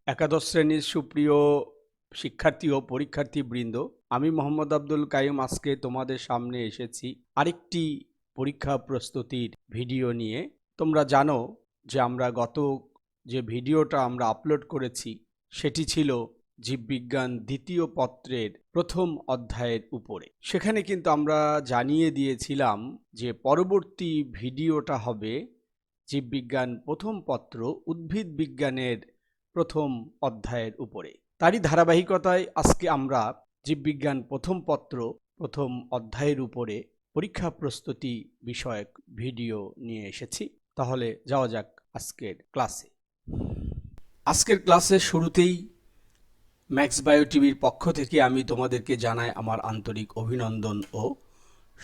একাদশ শ্রেণীর সুপ্রিয় শিক্ষার্থী ও পরীক্ষার্থীবৃন্দ, আমি মোহাম্মদ আব্দুল কাইয়ুম আজকে তোমাদের সামনে এসেছি আরেকটি পরীক্ষা প্রস্তুতির ভিডিও নিয়ে। তোমরা জানো যে আমরা গত যে ভিডিওটা আমরা আপলোড করেছি সেটি ছিল জীববিজ্ঞান দ্বিতীয় পত্রের প্রথম অধ্যায়ের উপরে। সেখানে কিন্তু আমরা জানিয়ে দিয়েছিলাম যে পরবর্তী ভিডিওটা হবে জীববিজ্ঞান প্রথম পত্র উদ্ভিদ বিজ্ঞানের প্রথম অধ্যায়ের উপরে। তারই ধারাবাহিকতায় আজকে আমরা জীববিজ্ঞান প্রথম পত্র প্রথম অধ্যায়ের উপরে পরীক্ষা প্রস্তুতি বিষয়ক ভিডিও নিয়ে এসেছি। তাহলে যাওয়া যাক আজকের ক্লাসে। আজকের ক্লাসের শুরুতেই ম্যাক্স বায়ো টিভির পক্ষ থেকে আমি তোমাদেরকে জানাই আমার আন্তরিক অভিনন্দন ও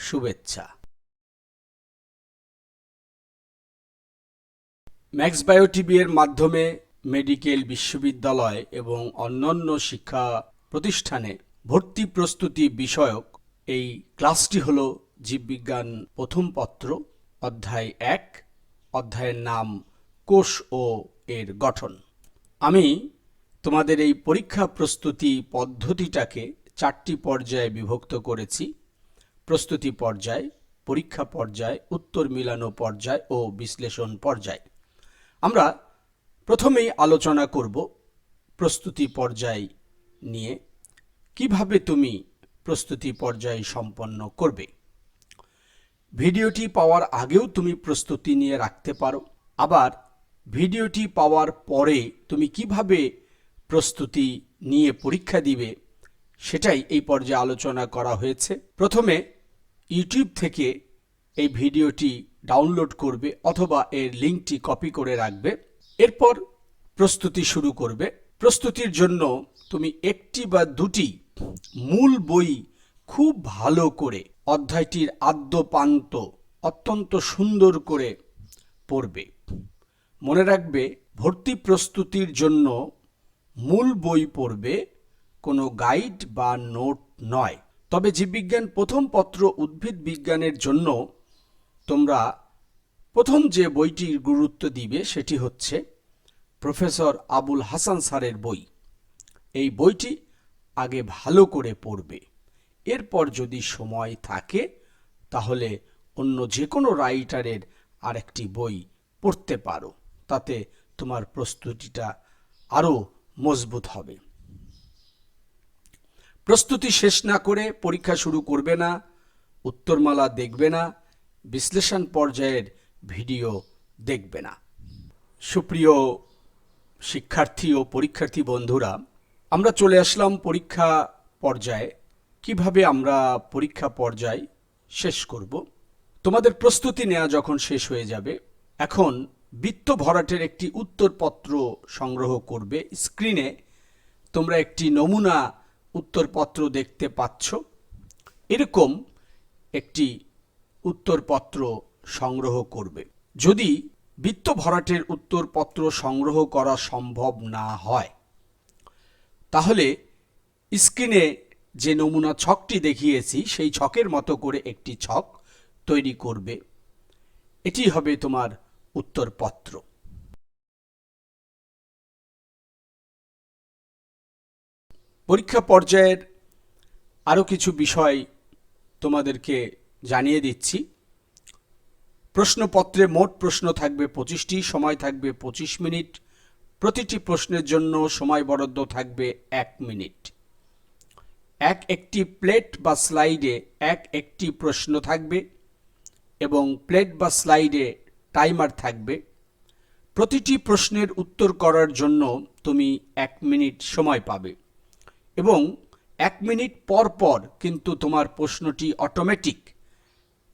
শুভেচ্ছা। ম্যাক্স বায়ো টিভি এর মাধ্যমে মেডিকেল বিশ্ববিদ্যালয় এবং অন্যান্য শিক্ষা প্রতিষ্ঠানে ভর্তি প্রস্তুতি বিষয়ক এই ক্লাসটি হল জীববিজ্ঞান প্রথম পত্র অধ্যায় 1, অধ্যায়ের নাম কোষ ও এর গঠন। আমি তোমাদের এই পরীক্ষা প্রস্তুতি পদ্ধতিটাকে 4টি পর্যায়ে বিভক্ত করেছি: প্রস্তুতি পর্যায়, পরীক্ষা পর্যায়, উত্তর মিলানো পর্যায় ও বিশ্লেষণ পর্যায়। আমরা প্রথমেই আলোচনা করব প্রস্তুতি পর্যায় নিয়ে, কিভাবে তুমি প্রস্তুতি পর্যায় সম্পন্ন করবে। ভিডিওটি পাওয়ার আগেও তুমি প্রস্তুতি নিয়ে রাখতে পারো, আবার ভিডিওটি পাওয়ার পরে তুমি কিভাবে প্রস্তুতি নিয়ে পরীক্ষা দিবে সেটাই এই পর্যায়ে আলোচনা করা হয়েছে। প্রথমে ইউটিউব থেকে এই ভিডিওটি ডাউনলোড করবে অথবা এর লিঙ্কটি কপি করে রাখবে। এরপর প্রস্তুতি শুরু করবে। প্রস্তুতির জন্য তুমি একটি বা দুটি মূল বই খুব ভালো করে অধ্যায়টির আদ্যপান্ত অত্যন্ত সুন্দর করে পড়বে। মনে রাখবে, ভর্তি প্রস্তুতির জন্য মূল বই পড়বে, কোনো গাইড বা নোট নয়। তবে জীববিজ্ঞান প্রথম পত্র উদ্ভিদ বিজ্ঞানের জন্য তোমরা প্রথম যে বইটির গুরুত্ব দিবে সেটি হচ্ছে প্রফেসর আবুল হাসান স্যারের বই। এই বইটি আগে ভালো করে পড়বে। এরপর যদি সময় থাকে তাহলে অন্য যে কোনো রাইটারের আরেকটি বই পড়তে পারো, তাতে তোমার প্রস্তুতিটা আরও মজবুত হবে। প্রস্তুতি শেষ না করে পরীক্ষা শুরু করবে না, উত্তরমালা দেখবে না, বিশ্লেষণ পর্যায়ের ভিডিও দেখবে না। সুপ্রিয় শিক্ষার্থী ও পরীক্ষার্থী বন্ধুরা, আমরা চলে আসলাম পরীক্ষা পর্যায়ে। কিভাবে আমরা পরীক্ষা পর্যায় শেষ করব? তোমাদের প্রস্তুতি নেওয়া যখন শেষ হয়ে যাবে, এখন বৃত্ত ভরাটের একটি উত্তরপত্র সংগ্রহ করবে। স্ক্রিনে তোমরা একটি নমুনা উত্তরপত্র দেখতে পাচ্ছ। এরকম একটি উত্তরপত্র সংগ্রহ করবে। যদি বৃত্ত ভরাটের উত্তরপত্র সংগ্রহ করা সম্ভব না হয় তাহলে স্ক্রিনে যে নমুনা ছকটি দেখিয়েছি সেই ছকের মতো করে একটি ছক তৈরি করবে। এটি হবে তোমার উত্তরপত্র। পরীক্ষা পর্যায়ের আরও কিছু বিষয় তোমাদেরকে জানিয়ে দিচ্ছি। প্রশ্নপত্রে মোট প্রশ্ন থাকবে 25টি, সময় থাকবে 25 মিনিট। প্রতিটি প্রশ্নের জন্য সময় বরাদ্দ থাকবে 1 মিনিট। একটি প্লেট বা স্লাইডে একটি প্রশ্ন থাকবে এবং প্লেট বা স্লাইডে টাইমার থাকবে। প্রতিটি প্রশ্নের উত্তর করার জন্য তুমি 1 মিনিট সময় পাবে এবং 1 মিনিট পর পর কিন্তু তোমার প্রশ্নটি অটোমেটিক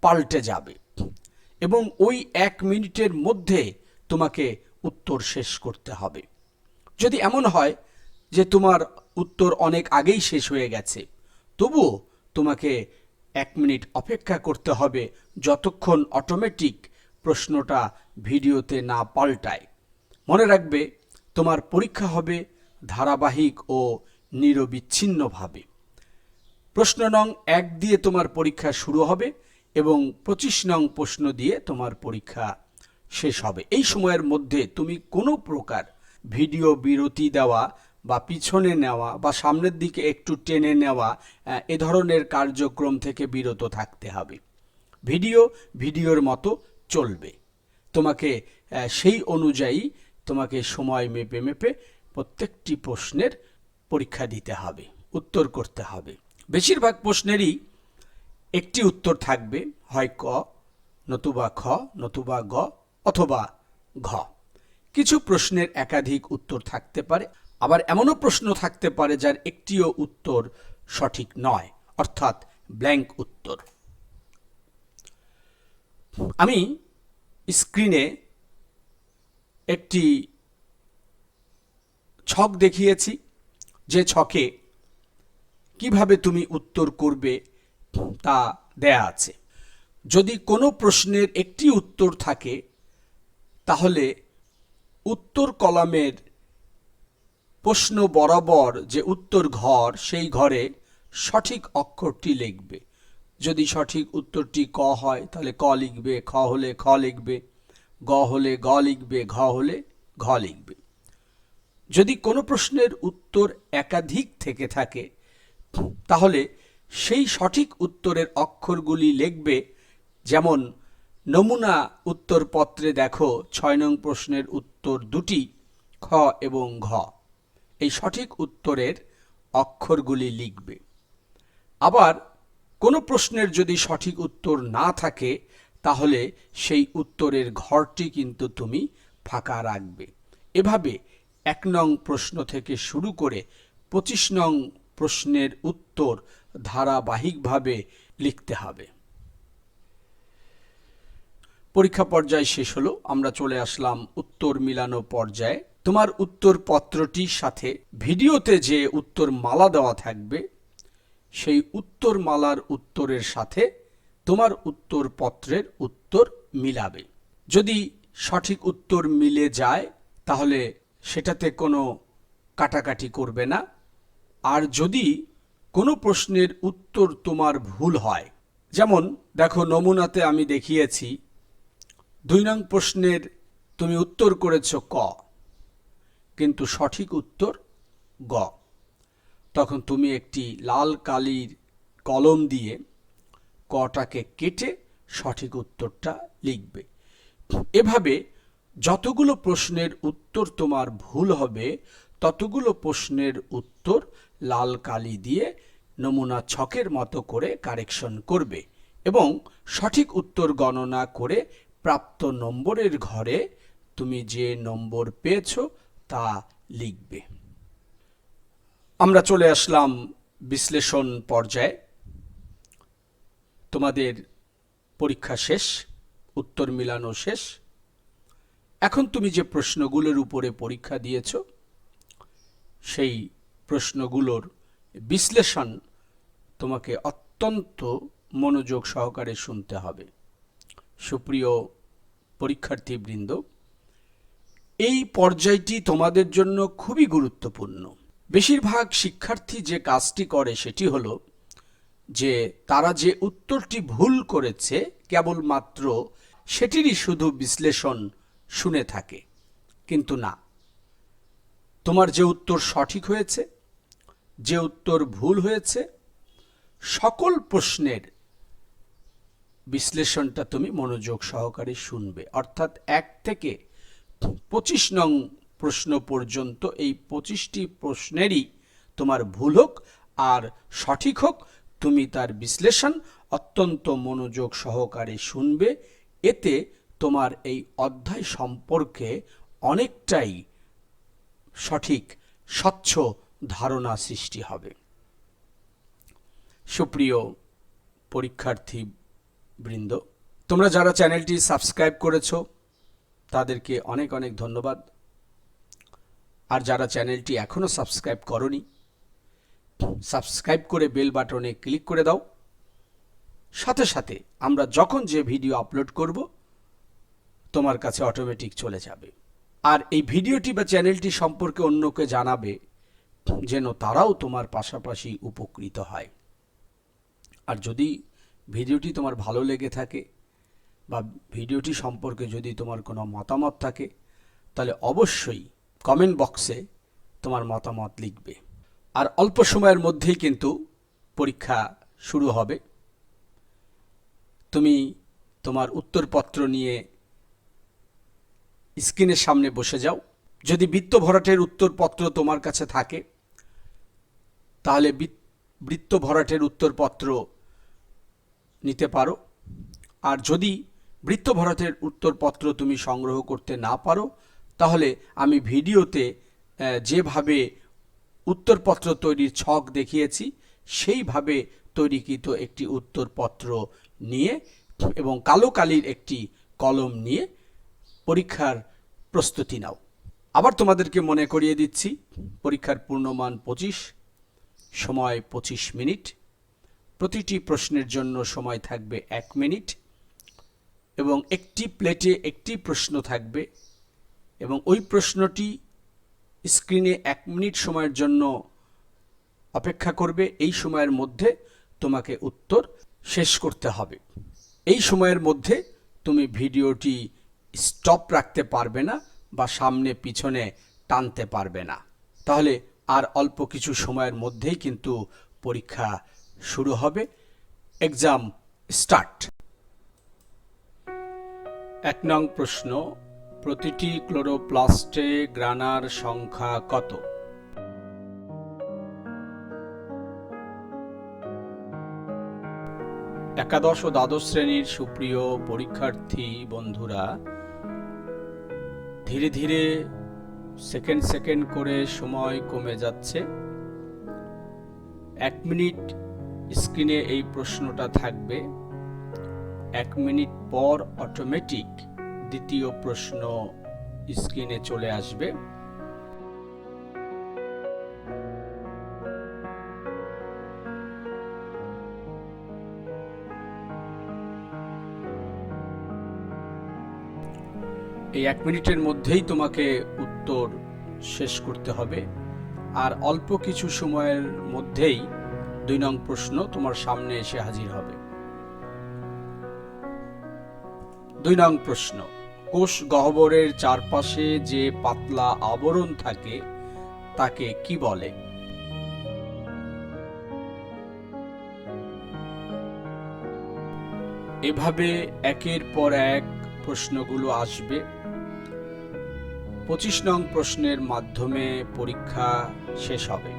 পাল্টে যাবে এবং ওই 1 মিনিটের মধ্যে তোমাকে উত্তর শেষ করতে হবে। যদি এমন হয় যে তোমার উত্তর অনেক আগেই শেষ হয়ে গেছে, তবুও তোমাকে 1 মিনিট অপেক্ষা করতে হবে যতক্ষণ অটোমেটিক প্রশ্নটা ভিডিওতে না পাল্টায়। মনে রাখবে, তোমার পরীক্ষা হবে ধারাবাহিক ও নিরবিচ্ছিন্নভাবে। প্রশ্ন নং 1 দিয়ে তোমার পরীক্ষা শুরু হবে এবং 25 নং প্রশ্ন দিয়ে তোমার পরীক্ষা শেষ হবে। এই সময়ের মধ্যে তুমি কোনো প্রকার ভিডিও বিরতি দেওয়া বা পিছনে নেওয়া বা সামনের দিকে একটু টেনে নেওয়া এ ধরনের কার্যক্রম থেকে বিরত থাকতে হবে। ভিডিওর মতো চলবে। তোমাকে সেই অনুযায়ী তোমাকে সময় মেপে মেপে প্রত্যেকটি প্রশ্নের পরীক্ষা দিতে হবে, উত্তর করতে হবে। বেশিরভাগ প্রশ্নেরই একটি উত্তর থাকবে, হয় ক, নতুবা খ, নতুবা গ, অথবা ঘ। কিছু প্রশ্নের একাধিক উত্তর থাকতে পারে, আবার এমনও প্রশ্ন থাকতে পারে যার একটিও উত্তর সঠিক নয়, অর্থাৎ ব্ল্যাঙ্ক উত্তর। আমি স্ক্রিনে একটি ছক দেখিয়েছি, যে ছকে কিভাবে তুমি উত্তর করবে তা দেয়া আছে। যদি কোনো প্রশ্নের একটি উত্তর থাকে তাহলে উত্তর কলামের প্রশ্ন বরাবর যে উত্তর ঘর, সেই ঘরে সঠিক অক্ষরটি লিখবে। যদি সঠিক উত্তরটি ক হয় তাহলে ক লিখবে, খ হলে খ লিখবে, গ হলে গ লিখবে, ঘ হলে ঘ লিখবে। যদি কোনো প্রশ্নের উত্তর একাধিক থেকে থাকে তাহলে সেই সঠিক উত্তরের অক্ষরগুলি লিখবে। যেমন নমুনা উত্তরপত্রে দেখো ৬ নং প্রশ্নের উত্তর দুটি, খ এবং ঘ। এই সঠিক উত্তরের অক্ষরগুলি লিখবে। আবার কোনো প্রশ্নের যদি সঠিক উত্তর না থাকে তাহলে সেই উত্তরের ঘরটি কিন্তু তুমি ফাঁকা রাখবে। এভাবে ১ নং প্রশ্ন থেকে শুরু করে ২৫ নং প্রশ্নের উত্তর ধারাবাহিকভাবে লিখতে হবে। পরীক্ষা পর্যায় শেষ হলো, আমরা চলে আসলাম উত্তর মিলানো পর্যায়ে। তোমার উত্তরপত্রটির সাথে ভিডিওতে যে উত্তর মালা দেওয়া থাকবে সেই উত্তর মালার উত্তরের সাথে তোমার উত্তরপত্রের উত্তর মিলাবে। যদি সঠিক উত্তর মিলে যায় তাহলে সেটাতে কোনো কাটাকাটি করবে না। আর যদি কোনো প্রশ্নের উত্তর তোমার ভুল হয়, যেমন দেখো নমুনাতে আমি দেখিয়েছি ২ নং প্রশ্নের তুমি উত্তর করেছ ক, কিন্তু সঠিক উত্তর গ, তখন তুমি একটি লাল কালির কলম দিয়ে কটাকে কেটে সঠিক উত্তরটা লিখবে। এভাবে যতগুলো প্রশ্নের উত্তর তোমার ভুল হবে ততগুলো প্রশ্নের উত্তর লাল কালি দিয়ে নমুনা ছকের মতো করে কারেকশন করবে এবং সঠিক উত্তর গণনা করে প্রাপ্ত নম্বরের ঘরে তুমি যে নম্বর পেয়েছো তা লিখবে। আমরা চলে আসলাম বিশ্লেষণ পর্যায়ে। তোমাদের পরীক্ষা শেষ, উত্তর মিলানো শেষ। এখন তুমি যে প্রশ্নগুলোর উপরে পরীক্ষা দিয়েছ সেই প্রশ্নগুলোর বিশ্লেষণ তোমাকে অত্যন্ত মনোযোগ সহকারে শুনতে হবে। সুপ্রিয় পরীক্ষার্থীবৃন্দ, এই পর্যায়টি তোমাদের জন্য খুবই গুরুত্বপূর্ণ। বেশিরভাগ শিক্ষার্থী যে কাজটি করে সেটি হলো যে তারা যে উত্তরটি ভুল করেছে কেবলমাত্র সেটিরই শুধু বিশ্লেষণ শুনে থাকে, কিন্তু না, তোমার যে উত্তর সঠিক হয়েছে, যে উত্তর ভুল হয়েছে, সকল প্রশ্নের বিশ্লেষণটা তুমি মনোযোগ সহকারে শুনবে। অর্থাৎ ১ থেকে ২৫ নং প্রশ্ন পর্যন্ত এই ২৫টি প্রশ্নেরই তোমার ভুল হোক আর সঠিক হোক, তুমি তার বিশ্লেষণ অত্যন্ত মনোযোগ সহকারে শুনবে। এতে তোমার এই অধ্যায় সম্পর্কে অনেকটাই সঠিক স্বচ্ছ ধারণা সৃষ্টি হবে। সুপ্রিয় পরীক্ষার্থী বৃন্দ, তোমরা যারা চ্যানেলটি সাবস্ক্রাইব করেছো তাদেরকে অনেক অনেক ধন্যবাদ। আর যারা চ্যানেলটি এখনো সাবস্ক্রাইব করনি, সাবস্ক্রাইব করে বেল বাটনে ক্লিক করে দাও। সাথে সাথে আমরা যখন যে ভিডিও আপলোড করব তোমার কাছে অটোমেটিক চলে যাবে। আর এই ভিডিওটি বা চ্যানেলটি সম্পর্কে অন্যকে জানাবে যেন তারাও তোমার পাশাপাশি উপকৃত হয়। আর যদি ভিডিওটি তোমার ভালো লেগে থাকে বা ভিডিওটি সম্পর্কে যদি তোমার কোনো মতামত থাকে তাহলে অবশ্যই কমেন্ট বক্সে তোমার মতামত লিখবে। আর অল্প সময়ের মধ্যেই কিন্তু পরীক্ষা শুরু হবে। তুমি তোমার উত্তরপত্র নিয়ে স্ক্রিনের সামনে বসে যাও। যদি বৃত্ত ভরাটের উত্তরপত্র তোমার কাছে থাকে তাহলে বৃত্ত ভরাটের উত্তরপত্র নিতে পারো। আর যদি বৃত্ত ভরাটের উত্তরপত্র তুমি সংগ্রহ করতে না পারো তাহলে আমি ভিডিওতে যেভাবে উত্তরপত্র তৈরির ছক দেখিয়েছি সেইভাবে তৈরিকৃত একটি উত্তরপত্র নিয়ে এবং কালো কালির একটি কলম নিয়ে পরীক্ষার প্রস্তুতি নাও। আবার তোমাদেরকে মনে করিয়ে দিচ্ছি, পরীক্ষার পূর্ণমান 25, সময় 25 মিনিট। প্রতিটি প্রশ্নের জন্য সময় থাকবে 1 মিনিট এবং একটি প্লেটে একটি প্রশ্ন থাকবে এবং ওই প্রশ্নটি স্ক্রিনে 1 মিনিট সময়ের জন্য অপেক্ষা করবে। এই সময়ের মধ্যে তোমাকে উত্তর শেষ করতে হবে। এই সময়ের মধ্যে তুমি ভিডিওটি স্টপ রাখতে পারবে না বা সামনে পিছনে টানতে পারবে না। তাহলে আর অল্প কিছু সময়ের মধ্যেই কিন্তু পরীক্ষা শুরু হবে। Exam start. 1 নং প্রশ্ন, প্রতিটি ক্লোরোপ্লাস্টে গ্রানার সংখ্যা কত? একাদশ ও দ্বাদশ শ্রেণীর সুপ্রিয় পরীক্ষার্থী বন্ধুরা, ধীরে ধীরে সেকেন্ড সেকেন্ড করে সময় কমে যাচ্ছে। 1 মিনিট স্ক্রিনে এই প্রশ্নটা থাকবে। 1 মিনিট পর অটোমেটিক দ্বিতীয় প্রশ্ন স্ক্রিনে চলে আসবে। এই 1 মিনিটের মধ্যেই তোমাকে উত্তর শেষ করতে হবে। আর অল্প কিছু সময়ের মধ্যেই 2 নং প্রশ্ন তোমার সামনে এসে হাজির হবে। 2 নং প্রশ্ন, কোষ গহ্বরের চারপাশে যে পাতলা আবরণ থাকে তাকে কি বলে? এভাবে একের পর এক প্রশ্নগুলো আসবে। 25 নং প্রশ্নের মাধ্যমে পরীক্ষা শেষ হবে।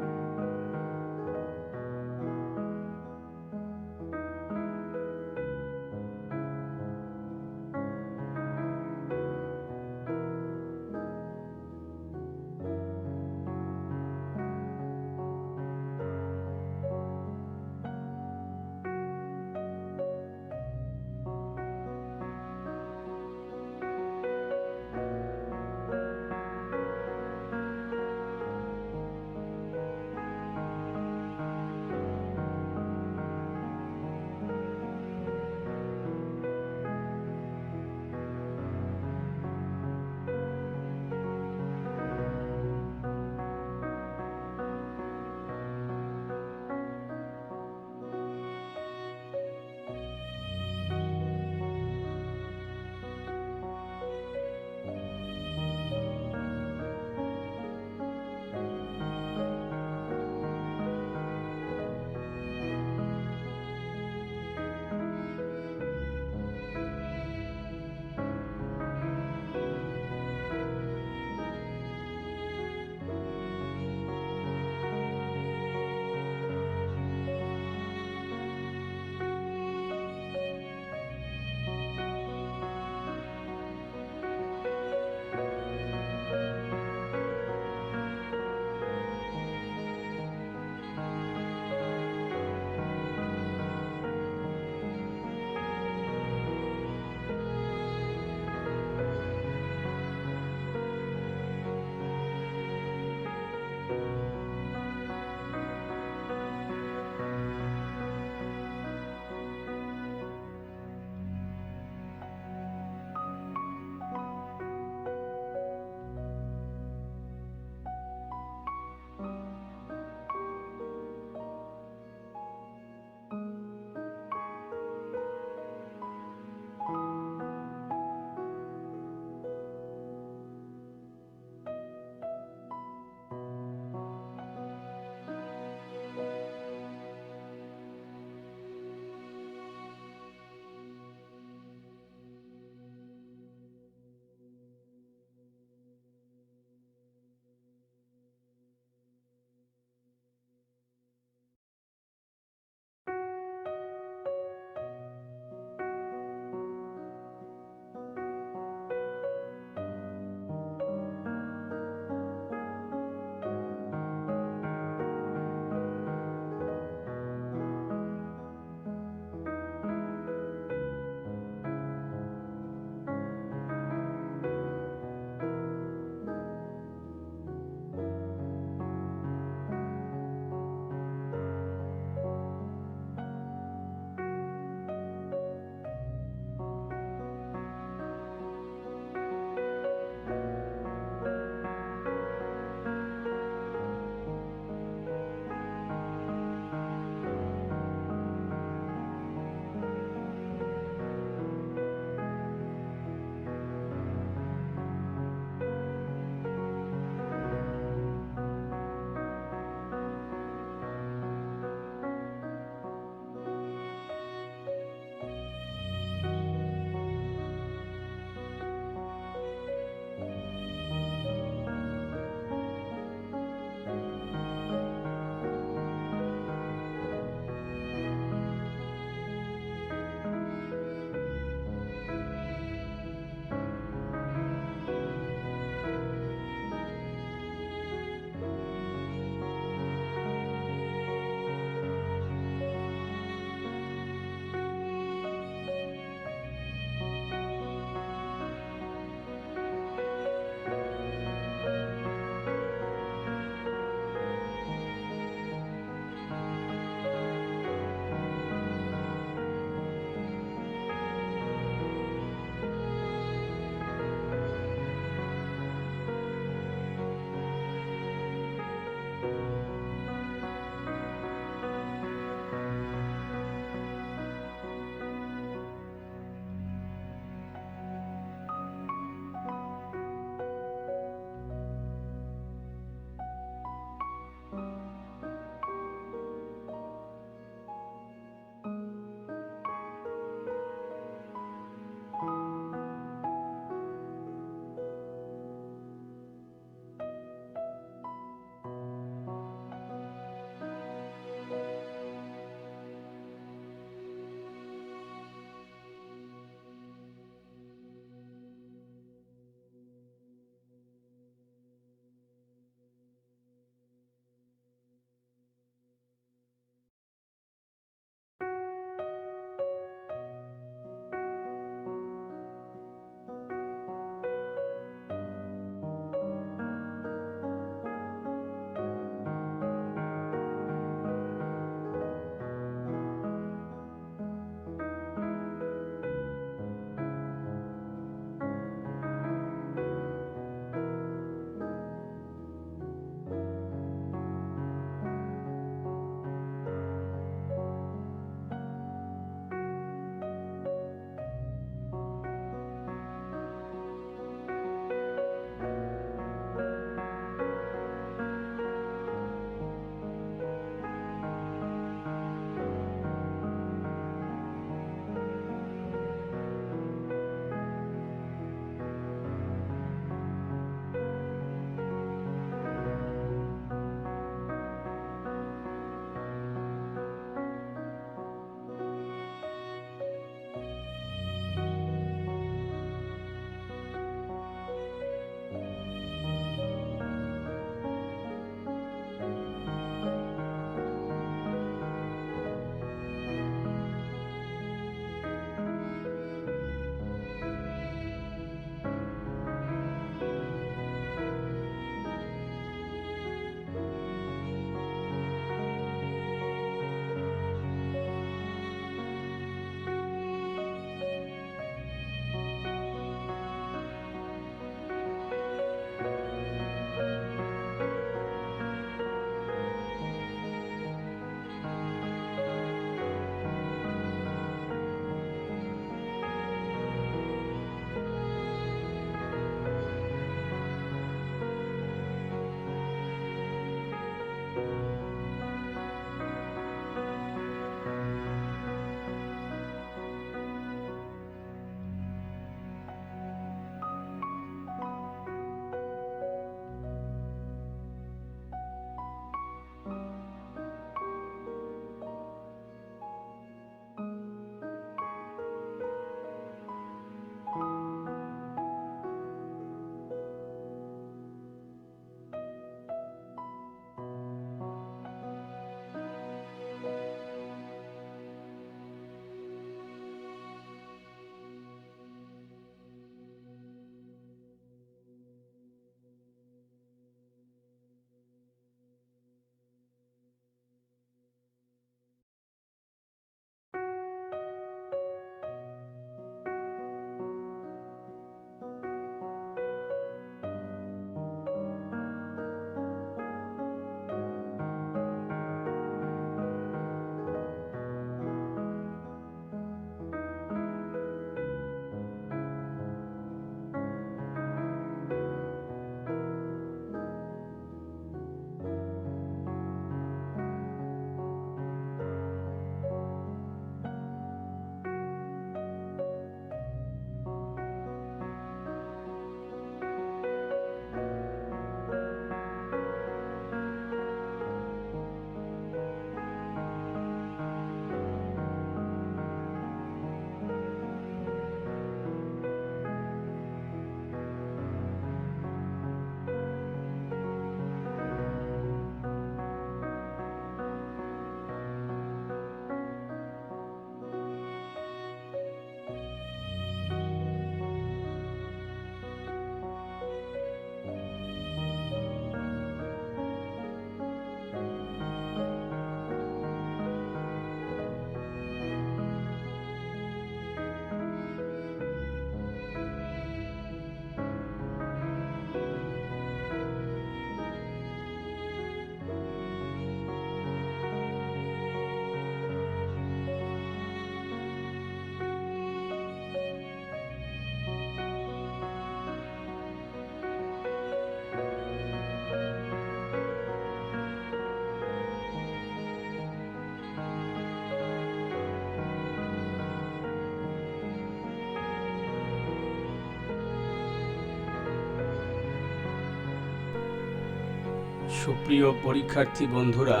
সুপ্রিয় পরীক্ষার্থী বন্ধুরা,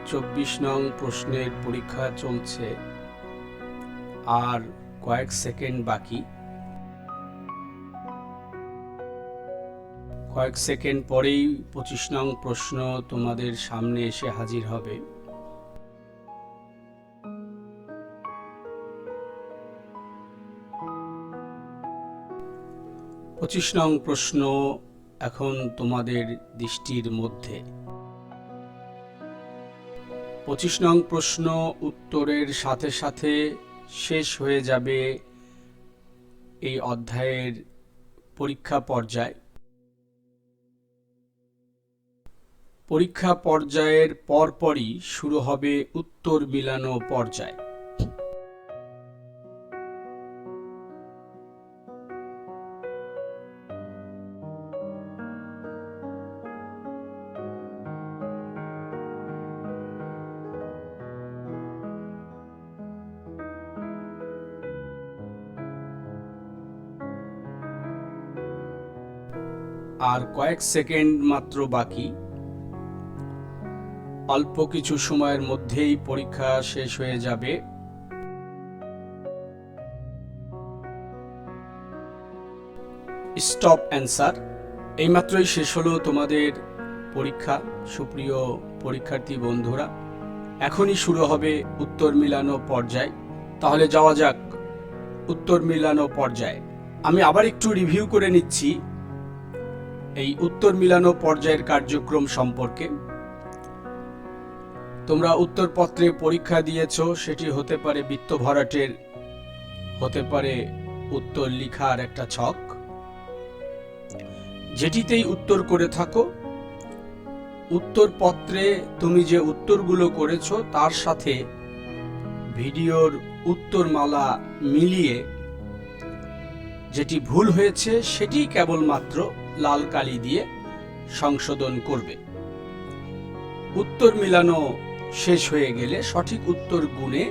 24 নং প্রশ্নের পরীক্ষা চলছে, আর কয়েক সেকেন্ড বাকি। কয়েক সেকেন্ড পরেই 25 নং প্রশ্ন তোমাদের সামনে এসে হাজির হবে। পঁচিশ নং প্রশ্ন এখন তোমাদের দৃষ্টির মধ্যে। 25 নং প্রশ্ন উত্তরের সাথে সাথে শেষ হয়ে যাবে এই অধ্যায়ের পরীক্ষা পর্যায়। পরীক্ষা পর্যায়ের পরপরই শুরু হবে উত্তর মিলানো পর্যায়। আর কয়েক সেকেন্ড মাত্র বাকি। অল্প কিছু সময়ের মধ্যেই পরীক্ষা শেষ হয়ে যাবে। Stop answer. এইমাত্রই শেষ হলো তোমাদের পরীক্ষা সুপ্রিয় পরীক্ষার্থী বন্ধুরা। এখনই শুরু হবে উত্তর মিলানো পর্যায়। তাহলে যাওয়া যাক উত্তর মিলানো পর্যায়ে। আমি আবার একটু রিভিউ করে নিচ্ছি এই উত্তর মিলানো পর্যায়ের কার্যক্রম সম্পর্কে। তোমরা উত্তরপত্রে পরীক্ষা দিয়েছো, সেটি হতে পারে বৃত্ত ভরাটের, হতে পারে উত্তর লিখার একটা ছক। যেটিতেই উত্তর করে থাকো, উত্তরপত্রে তুমি যে উত্তরগুলো করেছো তার সাথে ভিডিওর উত্তরমালা মিলিয়ে যেটি ভুল হয়েছে সেটি কেবলমাত্র লাল কালি দিয়ে সংশোধন করবে। উত্তর মিলানো শেষ হয়ে গেলে সঠিক উত্তর গুণে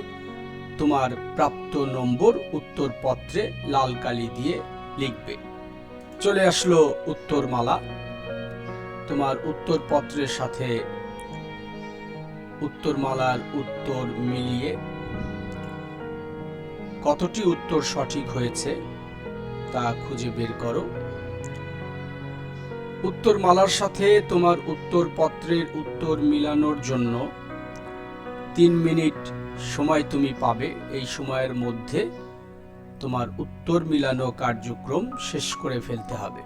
তোমার প্রাপ্ত নম্বর উত্তরপত্রে লাল কালি দিয়ে লিখবে। চলে আসলো উত্তরমালা। তোমার উত্তরপত্রের সাথে উত্তরমালার উত্তর মিলিয়ে কতটি উত্তর সঠিক হয়েছে তা খুঁজে বের করো। উত্তরমালার সাথে তোমার উত্তরপত্রের উত্তর মিলানোর জন্য 3 মিনিট সময় তুমি পাবে। এই সময়ের মধ্যে তোমার উত্তর মিলানো কার্যক্রম শেষ করে ফেলতে হবে।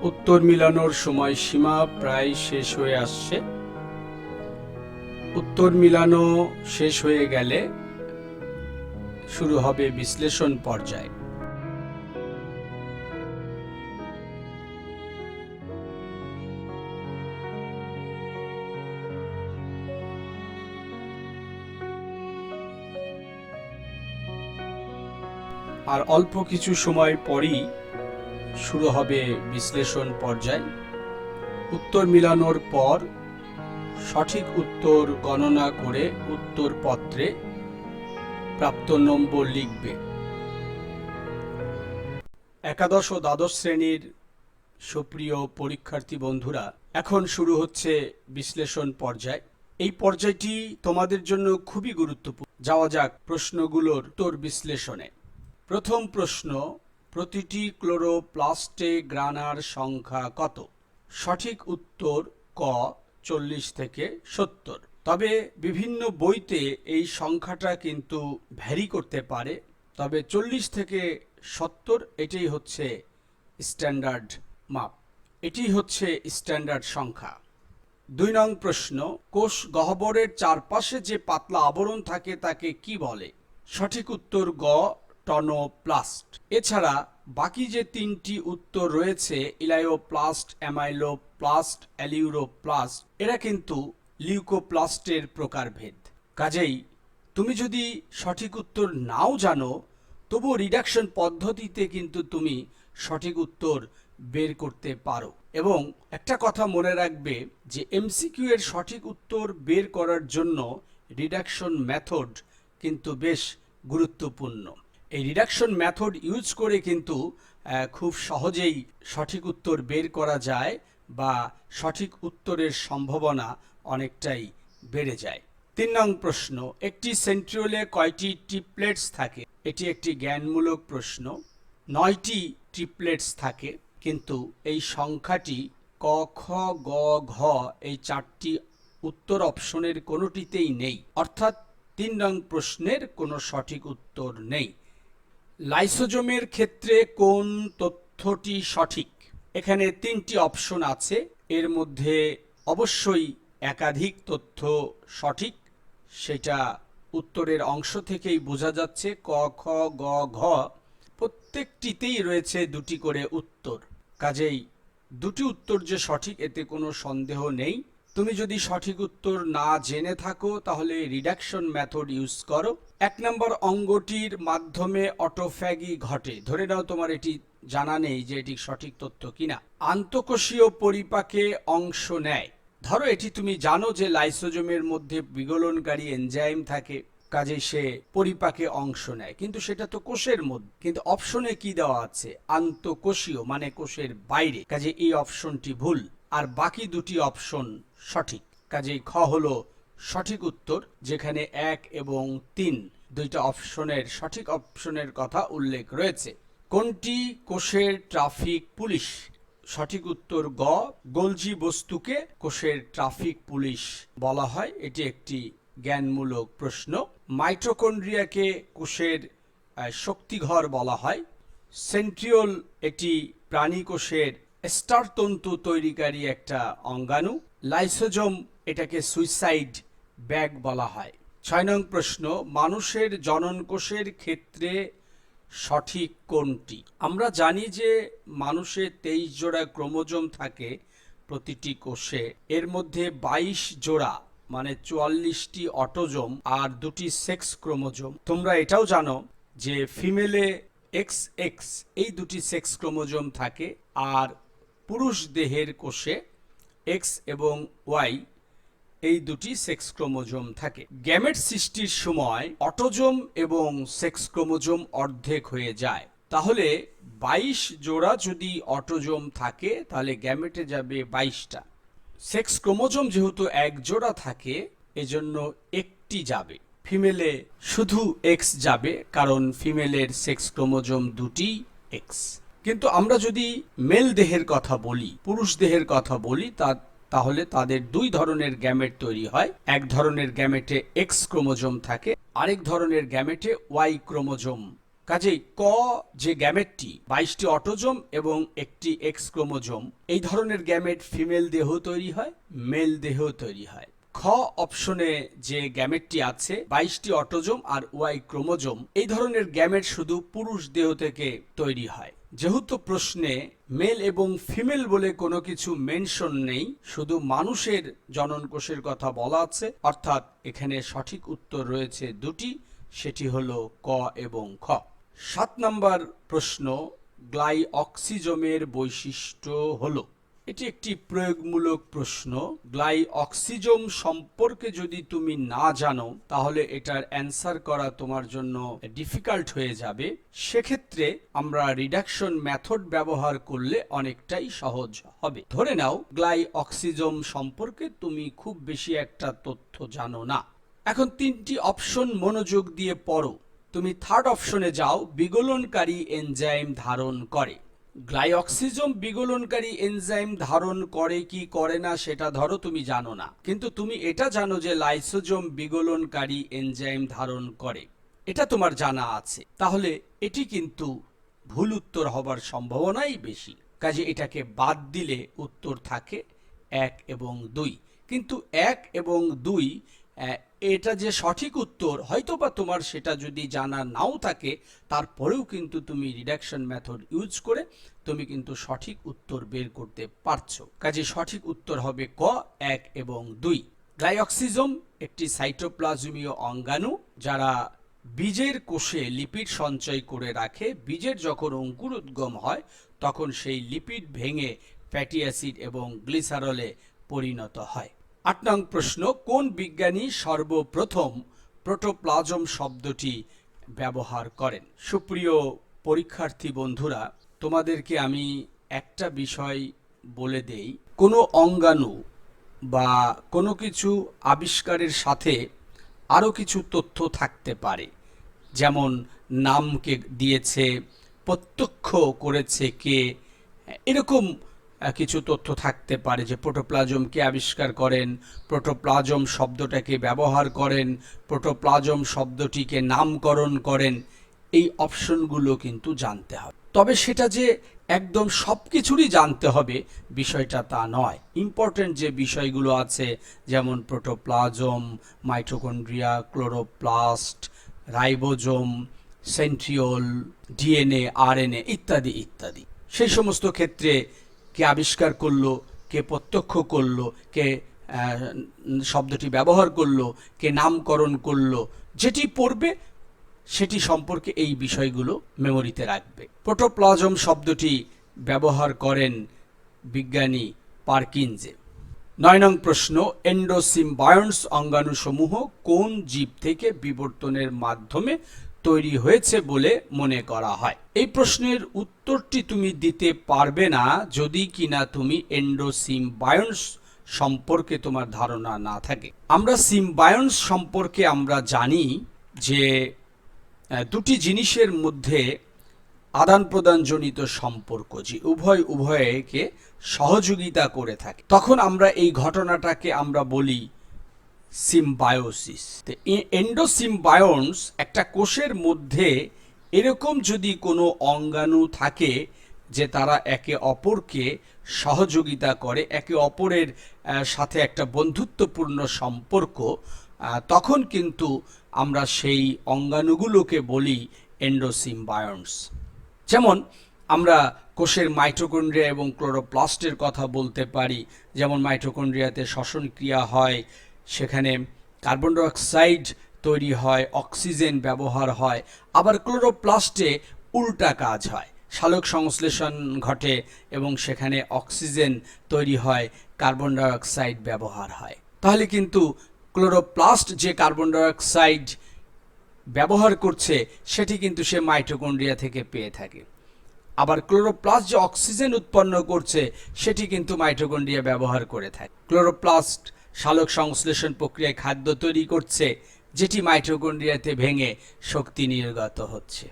উত্তর মিলানোর সময়সীমা প্রায় শেষ হয়ে আসছে। উত্তর মিলানো শেষ হয়ে গেলে শুরু হবে বিশ্লেষণ পর্যায়। আর অল্প কিছু সময় পরই শুরু হবে বিশ্লেষণ পর্যায়। উত্তর মিলানোর পর সঠিক উত্তর গণনা করে উত্তরপত্রে প্রাপ্ত নম্বর লিখবে। একাদশ ও দ্বাদশ শ্রেণীর সুপ্রিয় পরীক্ষার্থী বন্ধুরা, এখন শুরু হচ্ছে বিশ্লেষণ পর্যায়। এই পর্যায়টি তোমাদের জন্য খুবই গুরুত্বপূর্ণ। যাওয়া যাক প্রশ্নগুলোর উত্তর বিশ্লেষণে। প্রথম প্রশ্ন, প্রতিটি ক্লোরোপ্লাস্টে গ্রানার সংখ্যা কত? সঠিক উত্তর ক 40 থেকে 70। তবে বিভিন্ন বইতে এই সংখ্যাটা কিন্তু ভ্যারি করতে পারে, তবে 40 থেকে 70 এটাই হচ্ছে স্ট্যান্ডার্ড মাপ, এটি হচ্ছে স্ট্যান্ডার্ড সংখ্যা। 2 নং প্রশ্ন, কোষ গহ্বরের চারপাশে যে পাতলা আবরণ থাকে তাকে কি বলে? সঠিক উত্তর গ টনোপ্লাস্ট। এছাড়া বাকি যে 3টি উত্তর রয়েছে, ইলায়োপ্লাস্ট, অ্যামাইলোপ্লাস্ট, অ্যালিউরোপ্লাস্ট, এরা কিন্তু লিউকোপ্লাস্টের প্রকারভেদ। কাজেই তুমি যদি সঠিক উত্তর নাও জানো, তবুও রিডাকশন পদ্ধতিতে কিন্তু তুমি সঠিক উত্তর বের করতে পারো। এবং একটা কথা মনে রাখবে যে এমসিকিউ এর সঠিক উত্তর বের করার জন্য রিডাকশন মেথড কিন্তু বেশ গুরুত্বপূর্ণ। এই রিডাকশন মেথড ইউজ করে কিন্তু খুব সহজেই সঠিক উত্তর বের করা যায় বা সঠিক উত্তরের সম্ভাবনা অনেকটাই বেড়ে যায়। 3 নং প্রশ্ন, একটি সেন্ট্রিওলে কয়টি ট্রিপলেটস থাকে? এটি একটি জ্ঞানমূলক প্রশ্ন। 9টি ট্রিপলেটস থাকে, কিন্তু এই সংখ্যাটি ক, খ, গ, ঘ এই 4টি উত্তর অপশনের কোনোটিতেই নেই, অর্থাৎ 3 নং প্রশ্নের কোনো সঠিক উত্তর নেই। লাইসোজোমের ক্ষেত্রে কোন তথ্যটি সঠিক? এখানে 3টি অপশন আছে, এর মধ্যে অবশ্যই একাধিক তথ্য সঠিক, সেটা উত্তরের অংশ থেকেই বোঝা যাচ্ছে। ক, খ, গ, ঘ প্রত্যেকটিতেই রয়েছে 2টি করে উত্তর, কাজেই 2টি উত্তর যে সঠিক এতে কোনো সন্দেহ নেই। তুমি যদি সঠিক উত্তর না জেনে থাকো তাহলে রিডাকশন মেথড ইউজ করো। 1 নম্বর অঙ্গটির মাধ্যমে অটোফ্যাগি ঘটে। ধরে নাও তোমার এটি জানা নেই যে এটি সঠিক তথ্য কিনা। আন্তঃকোষীয় পরিপাকে অংশ নেয়। ধরো এটি তুমি জানো যে লাইসোজোমের মধ্যে বিগলনকারী এনজাইম থাকে, কাজে সে পরিপাকে অংশ নেয়, কিন্তু সেটা তো কোষের মধ্যে। কিন্তু অপশনে কি দেওয়া আছে? আন্তঃকোষীয়, মানে কোষের বাইরে, কাজে এই অপশনটি ভুল। আর বাকি 2টি অপশন সঠিক, কাজেই খ হলো সঠিক উত্তর, যেখানে 1 এবং 3 2টা অপশনের সঠিক অপশনের কথা উল্লেখ রয়েছে। কোনটি কোষের ট্রাফিক পুলিশ? সঠিক উত্তর গ গোলজি বস্তুকে কোষের ট্রাফিক পুলিশ বলা হয়, এটি একটি জ্ঞানমূলক প্রশ্ন। মাইটোকন্ড্রিয়াকে কোষের শক্তিঘর বলা হয়। সেন্ট্রিওল এটি প্রাণী কোষের স্টারতন্তু তৈরিকারী একটা অঙ্গাণু। লাইসোজোম এটাকে সুইসাইড ব্যাগ বলা হয়। 6 নং প্রশ্ন, মানুষের জনন কোষের ক্ষেত্রে সঠিক কোনটি? আমরা জানি যে মানুষের 23 জোড়া ক্রোমোজোম থাকে প্রতিটি কোষে, এর মধ্যে 22 জোড়া মানে 44টি অটোজোম আর 2টি সেক্স ক্রোমোজোম। তোমরা এটাও জানো যে ফিমেলে XX এই 2টি সেক্স ক্রোমোজোম থাকে, আর পুরুষ দেহের কোষে X এবং Y এই 2টি সেক্স ক্রোমোজোম থাকে। গ্যামেট সৃষ্টির সময় অটোজোম এবং সেক্স ক্রোমোজোম অর্ধেক হয়ে যায়, তাহলে 22 জোড়া যদি অটোজোম থাকে তাহলে গ্যামেটে যাবে 22টা। সেক্স ক্রোমোজোম যেহেতু 1 জোড়া থাকে এজন্য একটি যাবে। ফিমেলে শুধু X যাবে, কারণ ফিমেলের সেক্স ক্রোমোজোম 2টি X। কিন্তু আমরা যদি মেল দেহের কথা বলি, পুরুষ দেহের কথা বলি, তাহলে তাদের 2 ধরনের গ্যামেট তৈরি হয়। এক ধরনের গ্যামেটে X ক্রোমোজোম থাকে, আরেক ধরনের গ্যামেটে Y ক্রোমোজোম। কাজেই ক যে গ্যামেটটি 22টি অটোজোম এবং একটি X ক্রোমোজোম, এই ধরনের গ্যামেট ফিমেল দেহ তৈরি হয়, মেল দেহ তৈরি হয়। খ অপশনে যে গ্যামেটটি আছে 22টি অটোজোম আর Y ক্রোমোজোম, এই ধরনের গ্যামেট শুধু পুরুষ দেহ থেকে তৈরি হয়। যেহেতু প্রশ্নে মেল এবং ফিমেল বলে কোনো কিছু মেনশন নেই, শুধু মানুষের জনন কোষের কথা বলা আছে, অর্থাৎ এখানে সঠিক উত্তর রয়েছে 2টি, সেটি হলো ক এবং খ। 7 নম্বর প্রশ্ন, গ্লাইঅক্সিজমের বৈশিষ্ট্য হলো। এটি একটি প্রয়োগমূলক প্রশ্ন। গ্লাইঅক্সিজম সম্পর্কে যদি তুমি না জানো তাহলে এটার অ্যান্সার করা তোমার জন্য ডিফিকাল্ট হয়ে যাবে। সেক্ষেত্রে আমরা রিডাকশন মেথড ব্যবহার করলে অনেকটাই সহজ হবে। ধরে নাও গ্লাইঅক্সিজম সম্পর্কে তুমি খুব বেশি একটা তথ্য জানো না। এখন 3টি অপশন মনোযোগ দিয়ে পড়ো। তুমি থার্ড অপশনে যাও, বিগলনকারী এনজাইম ধারণ করে। গ্লাইঅক্সিজম বিগলনকারী এনজাইম ধারণ করে কি করে না সেটা ধরো তুমি জানো না, কিন্তু তুমি এটা জানো যে লাইসোজোম বিগলনকারী এনজাইম ধারণ করে, এটা তোমার জানা আছে। তাহলে এটি কিন্তু ভুল উত্তর হবার সম্ভাবনাই বেশি। কাজে এটাকে বাদ দিলে উত্তর থাকে 1 এবং 2। কিন্তু 1 এবং 2 এটা যে সঠিক উত্তর, হয়তোবা তোমার সেটা যদি জানা নাও থাকে তারপরেও কিন্তু তুমি রিডাকশন মেথড ইউজ করে তুমি কিন্তু সঠিক উত্তর বের করতে পারছো। কাজে সঠিক উত্তর হবে ক, 1 এবং 2। গ্লাইঅক্সিজম একটি সাইটোপ্লাজমীয় অঙ্গাণু যারা বীজের কোষে লিপিড সঞ্চয় করে রাখে। বীজের যখন অঙ্কুরোদ্গম হয় তখন সেই লিপিড ভেঙে ফ্যাটি অ্যাসিড এবং গ্লিসারলে পরিণত হয়। 8 নং প্রশ্ন, কোন বিজ্ঞানী সর্বপ্রথম প্রোটোপ্লাজম শব্দটি ব্যবহার করেন? সুপ্রিয় পরীক্ষার্থী বন্ধুরা, তোমাদেরকে আমি একটা বিষয় বলে দেই, কোনো অঙ্গাণু বা কোনো কিছু আবিষ্কারের সাথে আরও কিছু তথ্য থাকতে পারে, যেমন নামকে দিয়েছে, প্রত্যক্ষ করেছে কে, এরকম কিছু তথ্য থাকতে পারে। যে প্রোটোপ্লাজম কে আবিষ্কার করেন, প্রোটোপ্লাজম শব্দটাকে ব্যবহার করেন, প্রোটোপ্লাজম শব্দটিকে নামকরণ করেন, এই অপশনগুলো কিন্তু জানতে হবে। তবে সেটা যে একদম সব কিছুরই জানতে হবে বিষয়টা তা নয়। ইম্পর্টেন্ট যে বিষয়গুলো আছে যেমন protoplasm, mitochondria, chloroplast, ribosome, centriole, DNA, RNA ইত্যাদি ইত্যাদি, সেই সমস্ত ক্ষেত্রে কে আবিষ্কার করলো, কে প্রত্যক্ষ করলো, কে শব্দটি ব্যবহার করলো, কে নামকরণ করলো, যেটি পড়বে সেটি সম্পর্কে এই বিষয়গুলো মেমোরিতে রাখবে। প্রোটোপ্লাজম শব্দটি ব্যবহার করেন বিজ্ঞানী পারকিনজে। 9 নং প্রশ্ন, এন্ডোসিম্বায়ন্টস অঙ্গাণুসমূহ কোন জীব থেকে বিবর্তনের মাধ্যমে তৈরি হয়েছে বলে মনে করা হয়? এই প্রশ্নের উত্তরটি তুমি দিতে পারবে না যদি কিনা তুমি এন্ডোসিম্বায়ন্টস সম্পর্কে তোমার ধারণা না থাকে। আমরা সিম্বায়ন্টস সম্পর্কে আমরা জানি যে দুটি জিনিসের মধ্যে আদান প্রদান জনিত সম্পর্ক, যে উভয়কে সহযোগিতা করে থাকে, তখন আমরা এই ঘটনাটাকে আমরা বলি সিম্বায়োসিস। এন্ডোসিম্বায়ন্টস একটা কোষের মধ্যে এরকম যদি কোনো অঙ্গাণু থাকে যে তারা একে অপরকে সহযোগিতা করে, একে অপরের সাথে একটা বন্ধুত্বপূর্ণ সম্পর্ক, তখন কিন্তু আমরা সেই অঙ্গাণুগুলোকে বলি এন্ডোসিম্বায়ন্টস। যেমন আমরা কোষের মাইটোকন্ড্রিয়া এবং ক্লোরোপ্লাস্টের কথা বলতে পারি। যেমন মাইটোকন্ড্রিয়াতে শ্বসন ক্রিয়া হয়, সেখানে কার্বন ডাইঅক্সাইড তৈরি হয়, অক্সিজেন ব্যবহার হয়। আবার ক্লোরোপ্লাস্টে উল্টা কাজ হয়, সালোক সংশ্লেষণ ঘটে এবং সেখানে অক্সিজেন তৈরি হয়, কার্বন ডাইঅক্সাইড ব্যবহার হয়। তাহলে কিন্তু ক্লোরোপ্লাস্ট যে কার্বন ডাইঅক্সাইড ব্যবহার করছে সেটি কিন্তু সে মাইটোকন্ড্রিয়া থেকে পেয়ে থাকে। আবার ক্লোরোপ্লাস্ট যে অক্সিজেন উৎপন্ন করছে সেটি কিন্তু মাইটোকন্ড্রিয়া ব্যবহার করে থাকে। ক্লোরোপ্লাস্ট সালোক সংশ্লেষণ প্রক্রিয়ায় খাদ্য তৈরি করছে, যেটি মাইটোকন্ড্রিয়াতে ভেঙে শক্তি নির্গত হচ্ছে।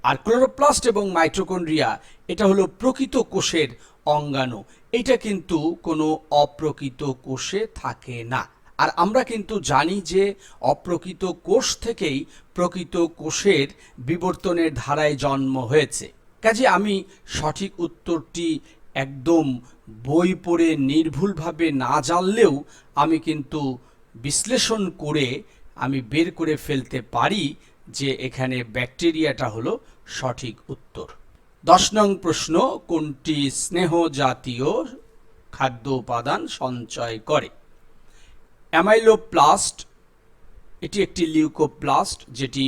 আর ক্লোরোপ্লাস্ট এবং মাইটোকন্ড্রিয়া এটা হলো প্রকৃত কোষের অঙ্গাণু, এটা কিন্তু কোনো অপ্রকৃত কোষে থাকে না। আর আমরা কিন্তু জানি যে অপ্রকৃত কোষ থেকেই প্রকৃত কোষের বিবর্তনের ধারায় জন্ম হয়েছে। কাজে আমি সঠিক উত্তরটি একদম বই পড়ে নির্ভুলভাবে না জানলেও আমি কিন্তু বিশ্লেষণ করে আমি বের করে ফেলতে পারি যে এখানে ব্যাকটেরিয়াটা হলো সঠিক উত্তর। 10 নং প্রশ্ন, কোনটি স্নেহ জাতীয় খাদ্য উপাদান সঞ্চয় করে? অ্যামাইলোপ্লাস্ট এটি একটি লিউকোপ্লাস্ট, যেটি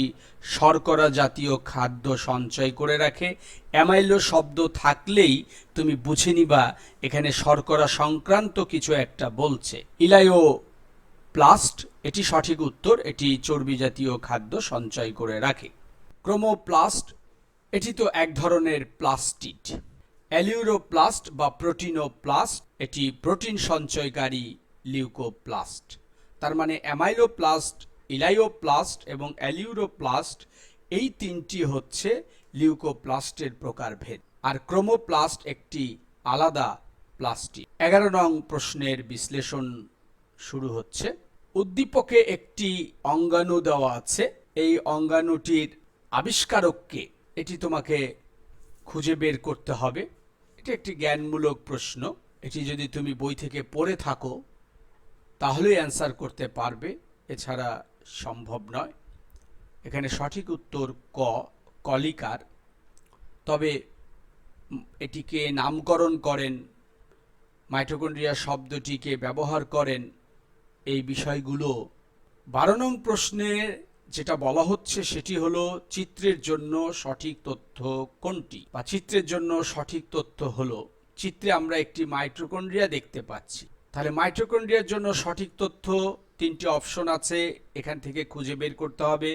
শর্করা জাতীয় খাদ্য সঞ্চয় করে রাখে। অ্যামাইলো শব্দ থাকলেই তুমি বুঝে নিবা এখানে শর্করা সংক্রান্ত কিছু একটা বলছে। ইলায়োপ্লাস্ট, এটি সঠিক উত্তর, এটি চর্বি জাতীয় খাদ্য সঞ্চয় করে রাখে। ক্রোমোপ্লাস্ট, এটি তো এক ধরনের প্লাস্টিড। অ্যালিউরোপ্লাস্ট বা প্রোটিনোপ্লাস্ট, এটি প্রোটিন সঞ্চয়কারী লিউকোপ্লাস্ট। তার মানে অ্যামাইলোপ্লাস্ট, ইলায়োপ্লাস্ট এবং অ্যালিউরোপ্লাস্ট এই তিনটি হচ্ছে লিউকোপ্লাস্টের প্রকারভেদ, আর ক্রোমোপ্লাস্ট একটি আলাদা প্লাস্টিড। 11 নং প্রশ্নের বিশ্লেষণ শুরু হচ্ছে। উদ্দীপকে একটি অঙ্গাণু দেওয়া আছে, এই অঙ্গাণুটির আবিষ্কারককে এটি তোমাকে খুঁজে বের করতে হবে। এটি একটি জ্ঞানমূলক প্রশ্ন, এটি যদি তুমি বই থেকে পড়ে থাকো তাহলেই অ্যান্সার করতে পারবে, এছাড়া সম্ভব নয়। এখানে সঠিক উত্তর ক, কলিকার। তবে এটিকে নামকরণ করেন, মাইটোকন্ড্রিয়া শব্দটিকে ব্যবহার করেন, এই বিষয়গুলো 12 নং প্রশ্নে যেটা বলা হচ্ছে সেটি হলো চিত্রের জন্য সঠিক তথ্য কোনটি, বা চিত্রের জন্য সঠিক তথ্য হলো, চিত্রে আমরা একটি মাইটোকন্ড্রিয়া দেখতে পাচ্ছি। তাহলে মাইটোকন্ড্রিয়ার জন্য সঠিক তথ্য 3টি অপশন আছে, এখান থেকে খুঁজে বের করতে হবে।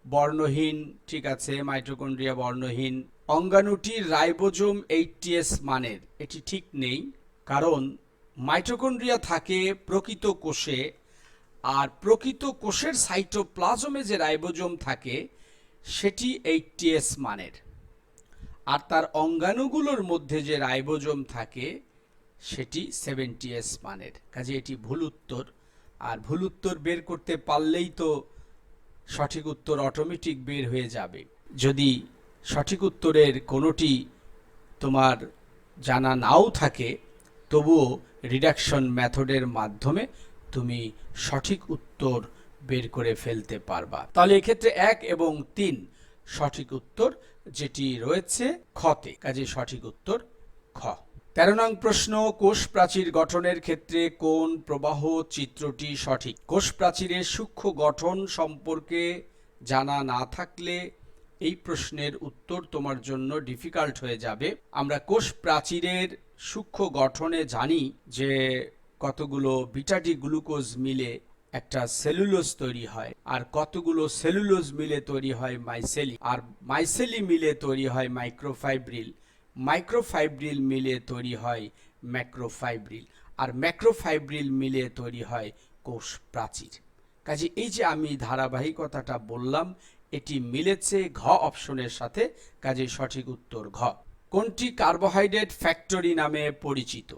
বর্ণহীন, ঠিক আছে, মাইটোকন্ড্রিয়া বর্ণহীন। অঙ্গাণুটির রাইবোজোম 80S মানের, এটি ঠিক নেই, কারণ মাইটোকন্ড্রিয়া থাকে প্রকৃত কোষে, আর প্রকৃত কোষের সাইটোপ্লাজমে যে রাইবোজোম থাকে সেটি 80S মানের, আর তার অঙ্গাণুগুলোর মধ্যে যে রাইবোজোম থাকে সেটি 70S মানের। কাজে এটি ভুল উত্তর, আর ভুল উত্তর বের করতে পারলেই তো সঠিক উত্তর অটোমেটিক বের হয়ে যাবে। যদি সঠিক উত্তরের কোনোটি তোমার জানা নাও থাকে তবুও রিডাকশন মেথডের মাধ্যমে তুমি সঠিক উত্তর বের করে ফেলতে পারবা। তাহলে এক্ষেত্রে 1 এবং 3 সঠিক উত্তর, যেটি রয়েছে খতে, কাজে সঠিক উত্তর খ। 13 নং প্রশ্ন, কোষ প্রাচীর গঠনের ক্ষেত্রে কোন প্রবাহ চিত্রটি সঠিক? কোষ প্রাচীরের সূক্ষ্ম গঠন সম্পর্কে জানা না থাকলে এই প্রশ্নের উত্তর তোমার জন্য ডিফিকাল্ট হয়ে যাবে। আমরা কোষ প্রাচীরের সূক্ষ্ম গঠনে জানি যে কতগুলো বিটা ডি গ্লুকোজ মিলে একটা সেলুলোজ তৈরি হয়, আর কতগুলো সেলুলোজ মিলে তৈরি হয় মাইসেলি, আর মাইসেলি মিলে তৈরি হয় মাইক্রোফাইব্রিল, মাইক্রোফাইব্রিল মিলে তৈরি হয় ম্যাক্রোফাইব্রিল, আর ম্যাক্রোফাইব্রিল মিলে তৈরি হয় কোষ প্রাচীর। কাজে এই যে আমি ধারাবাহিকতাটা বললাম এটি মিলেছে ঘ অপশনের সাথে, কাজে সঠিক উত্তর ঘ। কোনটি কার্বোহাইড্রেট ফ্যাক্টরি নামে পরিচিত?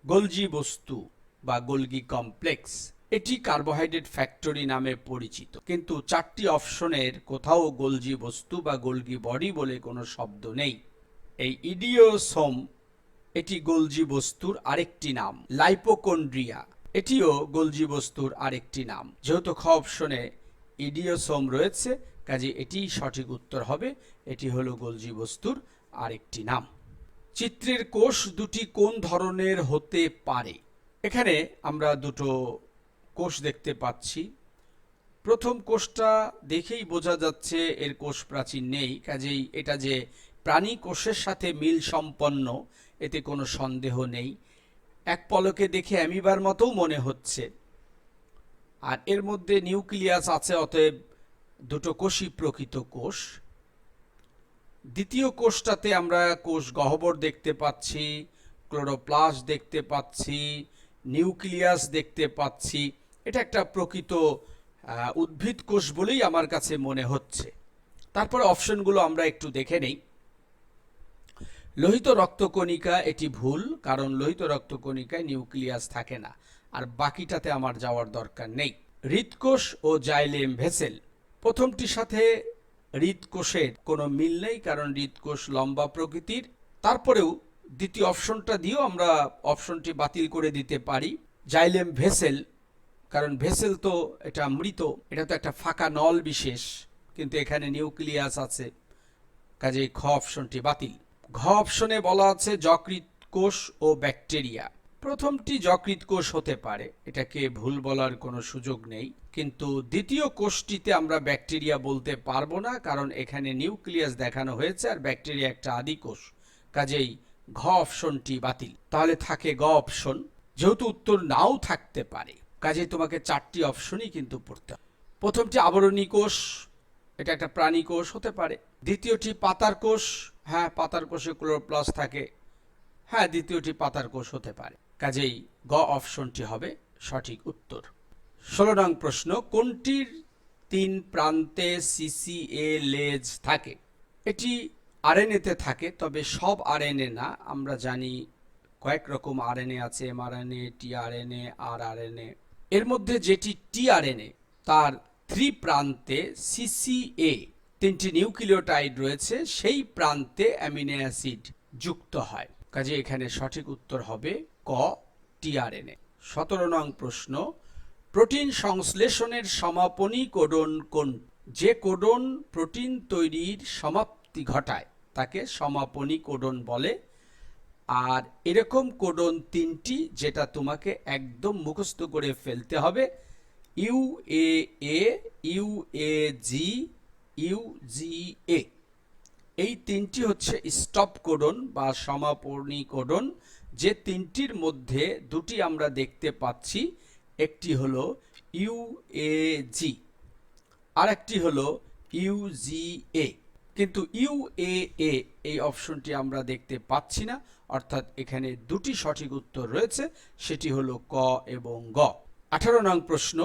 গোলজি বস্তু বা গোলগি কমপ্লেক্স, এটি কার্বোহাইড্রেট ফ্যাক্টরি নামে পরিচিত, কিন্তু 4টি অপশনের কোথাও গোলজি বস্তু বা গোলগি বডি বলে কোনো শব্দ নেই। এই ইডিওসোম, এটি গোলজি বস্তুর আরেকটি নাম। লাইপোকন্ড্রিয়া, এটিও গোলজি বস্তুর আরেকটি নাম। যেহেতু খ অপশনে ইডিওসোম রয়েছে, কাজে এটি সঠিক উত্তর হবে, এটি হলো গোলজি বস্তুর আরেকটি নাম। চিত্রের কোষ দুটি কোন ধরনের হতে পারে? এখানে আমরা দুটো কোষ দেখতে পাচ্ছি। প্রথম কোষটা দেখেই বোঝা যাচ্ছে এর কোষ প্রাচীর নেই, কাজেই এটা যে প্রাণী কোষের সাথে মিল সম্পন্ন এতে কোনো সন্দেহ নেই। এক পলকে দেখে অ্যামিবার মতোও মনে হচ্ছে, আর এর মধ্যে নিউক্লিয়াস আছে, অতএব দুটো কোষই প্রকৃত কোষ। দ্বিতীয় কোষটাতে আমরা কোষ গহ্বর দেখতে পাচ্ছি, ক্লোরোপ্লাস্ট দেখতে পাচ্ছি, নিউক্লিয়াস দেখতে পাচ্ছি। এটা একটা প্রকৃত উদ্ভিদ কোষ বলেই আমার কাছে মনে হচ্ছে। তারপরে অপশনগুলো আমরা একটু দেখে নেই। লোহিত রক্তকণিকা, এটি ভুল, কারণ লোহিত রক্তকণিকায় নিউক্লিয়াস থাকে না, আর বাকিটাতে আমার যাওয়ার দরকার নেই। হৃদকোষ ও জাইলেম ভেসেল, প্রথমটির সাথে হৃদকোষের কোনো মিল নেই, কারণ হৃদকোষ লম্বা প্রকৃতির। তারপরেও দ্বিতীয় অপশনটা দিয়েও আমরা অপশনটি বাতিল করে দিতে পারি। জাইলেম ভেসেল, কারণ ভেসেল তো এটা মৃত, এটা তো একটা ফাঁকা নল বিশেষ, কিন্তু এখানে নিউক্লিয়াস আছে, কাজেই খ অপশনটি বাতিল। ঘ অপশনে বলা আছে যকৃৎ কোষ ও ব্যাকটেরিয়া, প্রথমটি যকৃৎ কোষ হতে পারে, এটাকে ভুল বলার কোনো সুযোগ নেই, কিন্তু দ্বিতীয় কোষটিতে আমরা ব্যাকটেরিয়া বলতে পারবো না, কারণ এখানে নিউক্লিয়াস দেখানো হয়েছে আর ব্যাকটেরিয়া একটা আদি কোষ, কাজেই ঘ অপশনটি বাতিল। তাহলে থাকে গ অপশন। যেহেতু উত্তর নাও থাকতে পারে, কাজেই তোমাকে 4টি অপশনই কিন্তু পড়তে হবে। প্রথমটি আবরণী কোষ, এটা একটা প্রাণী কোষ হতে পারে। দ্বিতীয়টি পাতার কোষ, হ্যাঁ পাতার কোষে ক্লোরোপ্লাস্ট থাকে, হ্যাঁ দ্বিতীয়টি পাতার কোষ হতে পারে, কাজেই গ অপশনটি হবে সঠিক উত্তর। 16 নং প্রশ্ন, কোনটির 3 প্রান্তে সিসিএ লেজ থাকে? এটি আরএনএতে থাকে, তবে সব আরএনএ না। আমরা জানি কয়েক রকম আরএনএ আছে, এমআরএনএ, টিআরএনএ, আরআরএনএ। এর মধ্যে যেটি টিআরএনএ, তার 3 প্রান্তে সিসিএ 3টি নিউক্লিওটাইড রয়েছে, সেই প্রান্তে অ্যামিনো অ্যাসিড যুক্ত হয়, কাজে এখানে সঠিক উত্তর হবে ক টিআরএনএ। 17 নং প্রশ্ন, প্রোটিন সংশ্লেষণের সমাপনী কোডন কোন? যে কোডন প্রোটিন তৈরির সমাপ্তি ঘটায় তাকে সমাপনী কোডন বলে। আর এরকম কোডন 3টি, যেটা তোমাকে একদম মুখস্থ করে ফেলতে হবে, ইউএএ, ইউএজি, ইউজিএ। এই 3টি হচ্ছে স্টপ কোডন বা সমাপনী কোডন। যে 3টির মধ্যে 2টি আমরা দেখতে পাচ্ছি, একটি হলো ইউএজি আর একটি হলো ইউজিএ, কিন্তু ইউএএ এই অপশনটি আমরা দেখতে পাচ্ছি না, অর্থাৎ এখানে 2টি সঠিক উত্তর রয়েছে, সেটি হলো ক এবং গ। 18 নং প্রশ্ন,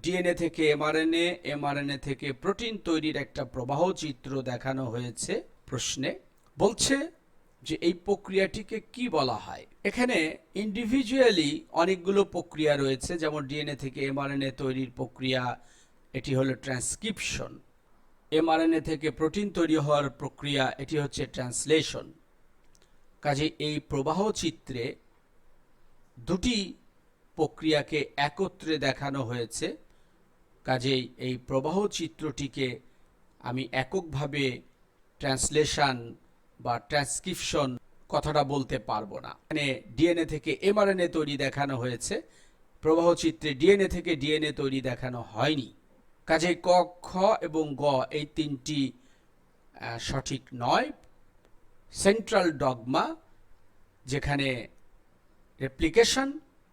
ডিএনএ থেকে এমআরএনএ, এমআরএনএ থেকে প্রোটিন তৈরির একটা প্রবাহ চিত্র দেখানো হয়েছে। প্রশ্নে বলছে যে এই প্রক্রিয়াটিকে কি বলা হয়? এখানে ইন্ডিভিজুয়ালি অনেকগুলো প্রক্রিয়া রয়েছে, যেমন ডিএনএ থেকে এমআরএনএ তৈরির প্রক্রিয়া, এটি হলো ট্রান্সক্রিপশন। এমআরএনএ থেকে প্রোটিন তৈরি হওয়ার প্রক্রিয়া, এটি হচ্ছে ট্রান্সলেশন। কাজে এই প্রবাহ চিত্রে 2টি প্রক্রিয়াকে একত্রে দেখানো হয়েছে, কাজেই এই প্রবাহ চিত্রটিকে আমি এককভাবে ট্রান্সলেশন বা ট্রান্সক্রিপশন কথাটা বলতে পারবো না। এখানে ডিএনএ থেকে এমআরএনএ তৈরি দেখানো হয়েছে, প্রবাহ চিত্রে ডিএনএ থেকে ডিএনএ তৈরি দেখানো হয়নি, কাজেই ক, খ এবং গ এই 3টি সঠিক নয়। সেন্ট্রাল ডগমা, যেখানে রেপ্লিকেশন,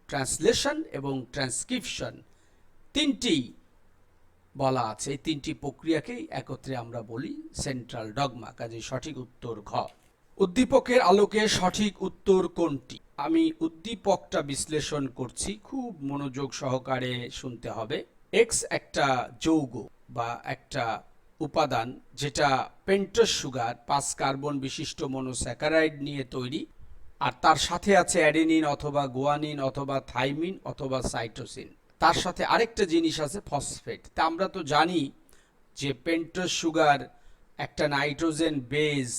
ট্রান্সলেশন এবং ট্রান্সক্রিপশন 3টি বলা আছে, এই 3টি প্রক্রিয়াকেই একত্রে আমরা বলি সেন্ট্রাল ডগমা, কাজে সঠিক উত্তর ঘ। উদ্দীপকের আলোকে সঠিক উত্তর কোনটি? আমি উদ্দীপকটা বিশ্লেষণ করছি, খুব মনোযোগ সহকারে শুনতে হবে। এক্স একটা যৌগ বা একটা উপাদান, যেটা পেন্টোজ সুগার 5 কার্বন বিশিষ্ট মনোস্যাকারাইড নিয়ে তৈরি, আর তার সাথে আছে অ্যাডেনিন অথবা গুয়ানিন অথবা থাইমিন অথবা সাইটোসিন। তার সাথে আরেকটা জিনিস আছে ফসফেট। তা আমরা তো জানি যে পেন্টোজ সুগার একটা নাইট্রোজেন বেজ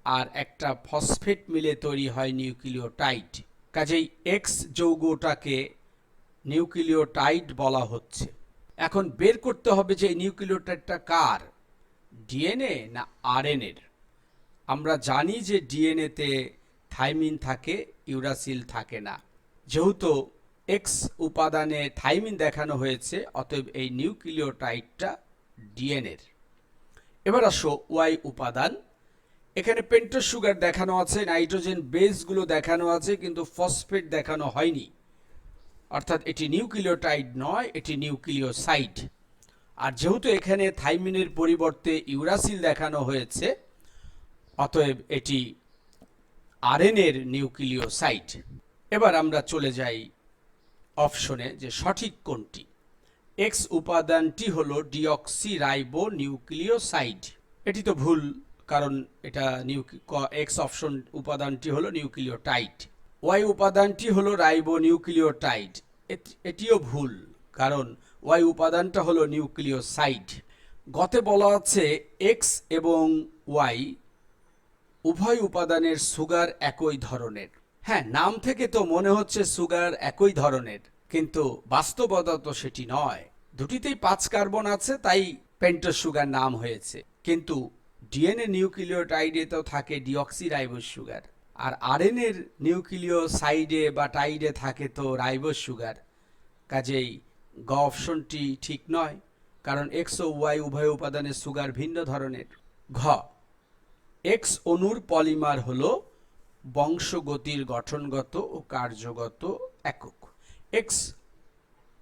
আর একটা ফসফেট মিলে তৈরি হয় নিউক্লিওটাইড, কাজেই এক্স যৌগটাকে নিউক্লিওটাইড বলা হচ্ছে। এখন বের করতে হবে যে নিউক্লিওটাইডটা কার, ডিএনএ না আরএনএর। আমরা জানি যে ডিএনএতে থাইমিন থাকে, ইউরাসিল থাকে না। যেহেতু এক্স উপাদানে থাইমিন দেখানো হয়েছে, অতএব এই নিউক্লিওটাইডটা ডিএনএর। এবার আসো ওয়াই উপাদান। এখানে পেন্টোজ সুগার দেখানো আছে, নাইট্রোজেন বেসগুলো দেখানো আছে, কিন্তু ফসফেট দেখানো হয়নি, অর্থাৎ এটি নিউক্লিওটাইড নয়, এটি নিউক্লিওসাইড। আর যেহেতু এখানে থাইমিনের পরিবর্তে ইউরাসিল দেখানো হয়েছে, অতএব এটি আরএনএর নিউক্লিওসাইড। এবার আমরা চলে যাই অপশনে যে সঠিক কোনটি। এক্স উপাদানটি হলো ডিঅক্সিরাইবো নিউক্লিওসাইড। এটি তো ভুল, কারণ এটা এক্স অপশন উপাদানটি হলো নিউক্লিওটাইড। ওয়াই উপাদানটি হলো রাইবো নিউক্লিওটাইড, এটিও ভুল, কারণ ওয়াই উপাদানটা হলো নিউক্লিওসাইড। গতে বলা আছে এক্স এবং ওয়াই উভয় উপাদানের সুগার একই ধরনের। হ্যাঁ, নাম থেকে তো মনে হচ্ছে সুগার একই ধরনের, কিন্তু বাস্তবতা তো সেটি নয়। দুটিতেই 5 কার্বন আছে, তাই পেন্টোজ সুগার নাম হয়েছে, কিন্তু ডিএনএ নিউক্লিওটাইডে তো থাকে ডিঅক্সিরাইবোজ সুগার। আর আরএনএর নিউক্লিওসাইডে বা টাইডে থাকে তো রাইবোজ সুগার, কাজেই গ অপশনটি ঠিক নয়, কারণ এক্স ও ওয়াই উভয় উপাদানের সুগার ভিন্ন ধরনের। ঘ, এক্স অণুর পলিমার হলো বংশগতির গঠনগত ও কার্যগত একক। এক্স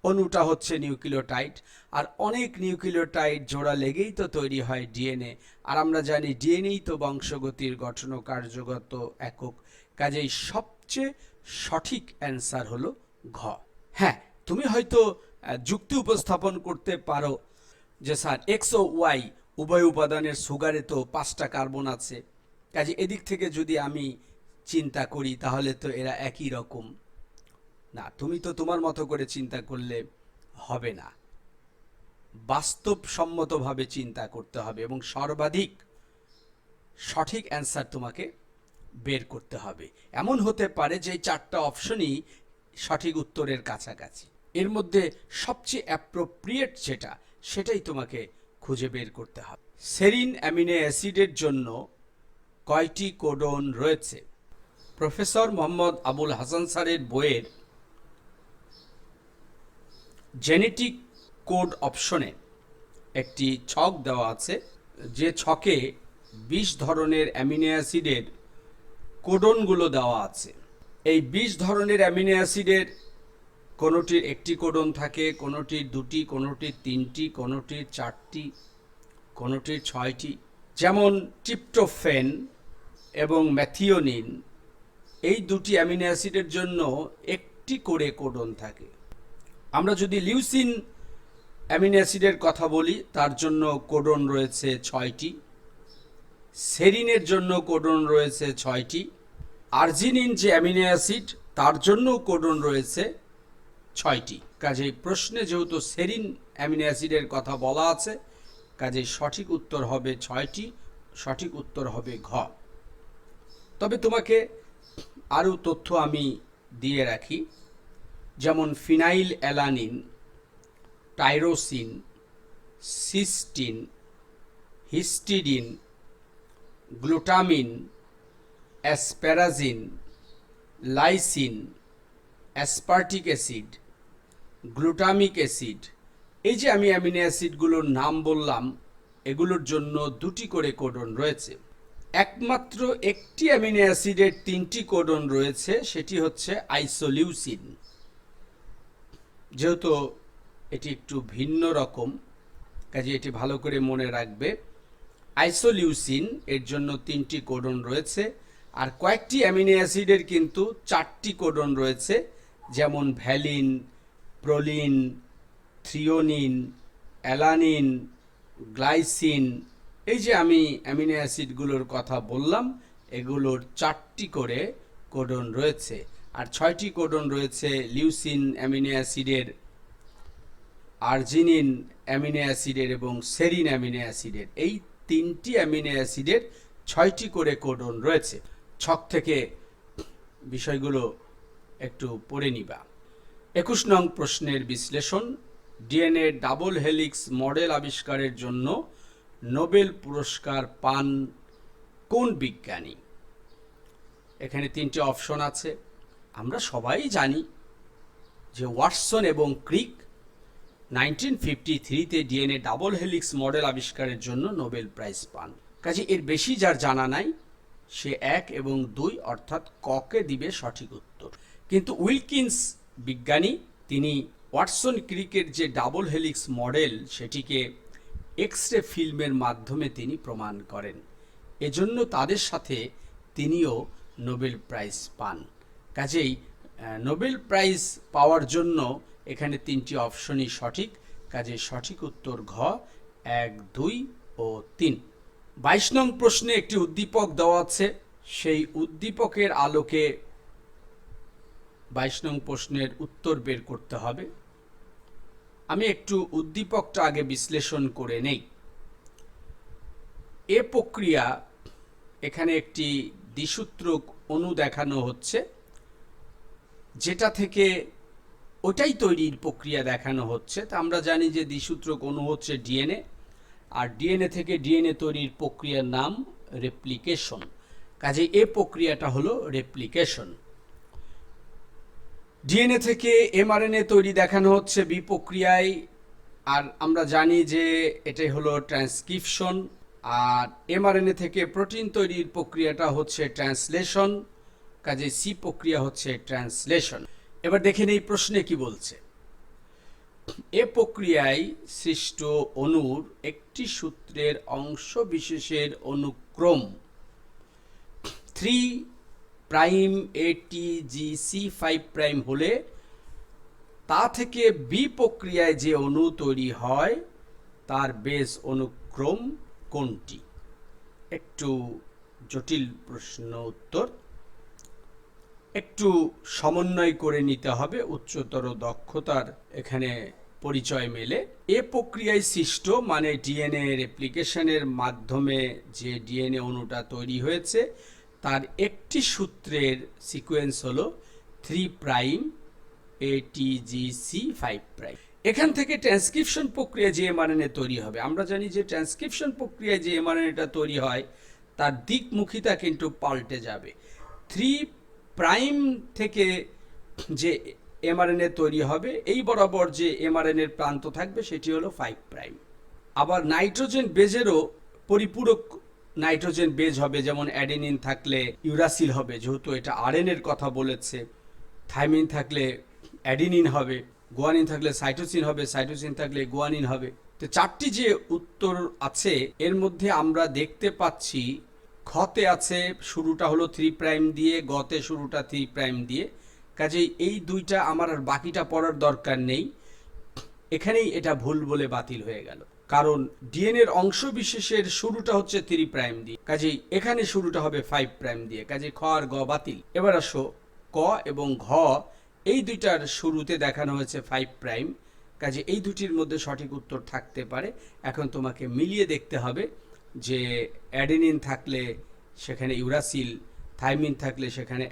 অণুটা হচ্ছে নিউক্লিওটাইড, আর অনেক নিউক্লিওটাইড জোড়া লেগেই তো তৈরি হয় ডিএনএ, আর আমরা জানি ডিএনএই তো বংশগতির গঠন ও কার্যগত একক। কাজেই সবচেয়ে সঠিক অ্যান্সার হলো ঘ। হ্যাঁ, তুমি হয়তো যুক্তি উপস্থাপন করতে পারো যে স্যার এক্স ও ওয়াই উভয় উপাদানের সুগারে তো 5টা কার্বন আছে, কাজে এদিক থেকে যদি আমি চিন্তা করি তাহলে তো এরা একই রকম। না, তুমি তো তোমার মতো করে চিন্তা করলে হবে না, বাস্তবসম্মতভাবে চিন্তা করতে হবে এবং সর্বাধিক সঠিক অ্যান্সার তোমাকে বের করতে হবে। এমন হতে পারে যে এই 4টা অপশনই সঠিক উত্তরের কাছাকাছি, এর মধ্যে সবচেয়ে অ্যাপ্রোপ্রিয়েট যেটা সেটাই তোমাকে খুঁজে বের করতে হবে। সেরিন অ্যামিনো অ্যাসিডের জন্য কয়টি কোডন রয়েছে? প্রফেসর মোহাম্মদ আবুল হাসান স্যারের বইয়ের জেনেটিক কোড অপশনে একটি ছক দেওয়া আছে, যে ছকে 20 ধরনের অ্যামিনো অ্যাসিডের কোডনগুলো দেওয়া আছে। এই 20 ধরনের অ্যামিনো অ্যাসিডের কোনোটির একটি কোডন থাকে, কোনোটির 2টি, কোনোটির 3টি, কোনোটির 4টি, কোনোটির 6টি। যেমন ট্রিপ্টোফেন এবং ম্যাথিওনিন, এই 2টি অ্যামিনো অ্যাসিডের জন্য একটি করে কোডন থাকে। আমরা যদি লিউসিন অ্যামিনো অ্যাসিডের কথা বলি, তার জন্য কোডন রয়েছে 6টি। সেরিনের জন্য কোডন রয়েছে 6টি। আর্জিনিন যে অ্যামিনো অ্যাসিড, তার জন্য কোডন রয়েছে 6টি। কাজেই প্রশ্নে যেহেতু সেরিন অ্যামিনো অ্যাসিডের কথা বলা আছে, কাজেই সঠিক উত্তর হবে 6টি, সঠিক উত্তর হবে ঘ। তবে তোমাকে আরও তথ্য আমি দিয়ে রাখি, যেমন phenylalanine, tyrosine, cystine, histidine, glutamine, asparagine, lysine, aspartic acid, glutamic acid, এই যে আমি অ্যামিনো অ্যাসিডগুলোর নাম বললাম, এগুলোর জন্য 2টি করে কোডন রয়েছে। একমাত্র একটি অ্যামিনো অ্যাসিডের 3টি কোডন রয়েছে, সেটি হচ্ছে আইসোলিউসিন। যেহেতু এটি একটু ভিন্ন রকম, কাজে এটি ভালো করে মনে রাখবে। আইসোলিউসিন এর জন্য 3টি কোডন রয়েছে, আর কয়েকটি অ্যামিনো অ্যাসিডের কিন্তু 4টি কোডন রয়েছে, যেমন valine, proline, threonine, alanine, glycine. এই যে আমি অ্যামিনো অ্যাসিডগুলোর কথা বললাম, এগুলোর 4টি করে কোডন রয়েছে, আর 6টি কোডন রয়েছে লিউসিন অ্যামিনো অ্যাসিডের, আর্জিনিন অ্যামিনো অ্যাসিডের এবং সেরিন অ্যামিনো অ্যাসিডের। এই 3টি অ্যামিনো অ্যাসিডের 6টি করে কোডন রয়েছে। ছক থেকে বিষয়গুলো একটু পড়ে নিবা। 21 নং প্রশ্নের বিশ্লেষণ। ডিএনএ ডাবল হেলিক্স মডেল আবিষ্কারের জন্য নোবেল পুরস্কার পান কোন বিজ্ঞানী? এখানে 3টি অপশন আছে। আমরা সবাই জানি যে ওয়াটসন এবং ক্রিক 1953-তে ডিএনএ ডাবল হেলিক্স মডেল আবিষ্কারের জন্য নোবেল প্রাইজ পান। কাজে এর বেশি যার জানা নাই, সে 1 এবং 2 অর্থাৎ ককে দিবে সঠিক উত্তর। কিন্তু উইলকিন্স বিজ্ঞানী, তিনি ওয়াটসন ক্রিকের যে ডাবল হেলিক্স মডেল, সেটিকে এক্স রে ফিল্মের মাধ্যমে তিনি প্রমাণ করেন, এজন্য তাদের সাথে তিনিও নোবেল প্রাইজ পান। কাজেই নোবেল প্রাইজ পাওয়ার জন্য এখানে 3টি অপশনই সঠিক, কাজে সঠিক উত্তর ঘ 1, 2 ও 3। 22 নং প্রশ্নে একটি উদ্দীপক দেওয়া আছে, সেই উদ্দীপকের আলোকে 22 নং প্রশ্নের উত্তর বের করতে হবে। আমি একটু উদ্দীপকটা আগে বিশ্লেষণ করে নেই। এ প্রক্রিয়া, এখানে একটি দ্বিসূত্রক অণু দেখানো হচ্ছে, যেটা থেকে ওটাই তৈরির প্রক্রিয়া দেখানো হচ্ছে। তা আমরা জানি যে দ্বিসূত্রক অণু হচ্ছে ডিএনএ, আর ডিএনএ থেকে ডিএনএ তৈরির প্রক্রিয়ার নাম রেপ্লিকেশন। কাজে এ প্রক্রিয়াটা হলো রেপ্লিকেশন। ডিএনএ থেকে এমআরএনএ তৈরি দেখানো হচ্ছে বি প্রক্রিয়ায়, আর আমরা জানি যে এটাই হলো ট্রান্সক্রিপশন। আর এমআরএনএ থেকে প্রোটিন তৈরির প্রক্রিয়াটা হচ্ছে ট্রান্সলেশন, কাজে সি প্রক্রিয়া হচ্ছে ট্রান্সলেশন। এবার দেখেন এই প্রশ্নে কি বলছে। এ প্রক্রিয়ায় সৃষ্ট অণুর একটি সূত্রের অংশ বিশেষের অনুক্রম 3' ATGC 5' হলে তা থেকে বি প্রক্রিয়ায় যে অণু তৈরি হয় তার বেস অনুক্রম কোনটি? একটু জটিল প্রশ্ন উত্তর, একটু সমন্বয় করে নিতে হবে, উচ্চতর দক্ষতার এখানে পরিচয় মেলে। এ প্রক্রিয়ায় সৃষ্ট মানে ডিএনএ রেপ্লিকেশনের মাধ্যমে যে ডিএনএ অণুটা তৈরি হয়েছে তার একটি সূত্রের সিকোয়েন্স হলো 3' ATGC 5'। এখান থেকে ট্রান্সক্রিপশন প্রক্রিয়া যে এমআরএনএ তৈরি হবে, আমরা জানি যে ট্রান্সক্রিপশন প্রক্রিয়ায় যে এমআরএনএটা তৈরি হয় তার দিকমুখিতা কিন্তু পাল্টে যাবে। 3' থেকে যে এমআরএনএ তৈরি হবে এই বরাবর যে এমআরএনএর প্রান্ত থাকবে সেটি হলো 5'। আবার নাইট্রোজেন বেজেরও পরিপূরক নাইট্রোজেন বেজ হবে, যেমন অ্যাডেনিন থাকলে ইউরাসিল হবে, যেহেতু এটা আরএনএর কথা বলেছে। থাইমিন থাকলে অ্যাডিনিন হবে, গুয়ানিন থাকলে সাইটোসিন হবে, সাইটোসিন থাকলে গুয়ানিন হবে। তো চারটি যে উত্তর আছে এর মধ্যে আমরা দেখতে পাচ্ছি খতে আছে শুরুটা হলো 3' দিয়ে, গতে শুরুটা 3' দিয়ে, কাজেই এই দুইটা আমার আর বাকিটা পড়ার দরকার নেই, এখানেই এটা ভুল বলে বাতিল হয়ে গেল। কারণ ডিএনএর অংশ বিশেষের শুরুটা হচ্ছে 3' দিয়ে, কাজেই এখানে শুরুটা হবে 5' দিয়ে, কাজেই খ আর গ বাতিল। এবার আসো ক এবং ঘ, এই দুইটার শুরুতে দেখানো হয়েছে 5', কাজে এই দুটির মধ্যে সঠিক উত্তর থাকতে পারে। এখন তোমাকে মিলিয়ে দেখতে হবে যে অ্যাডেনিন থাকলে সেখানে ইউরাসিল, থাইমিন থাকলে সেখানে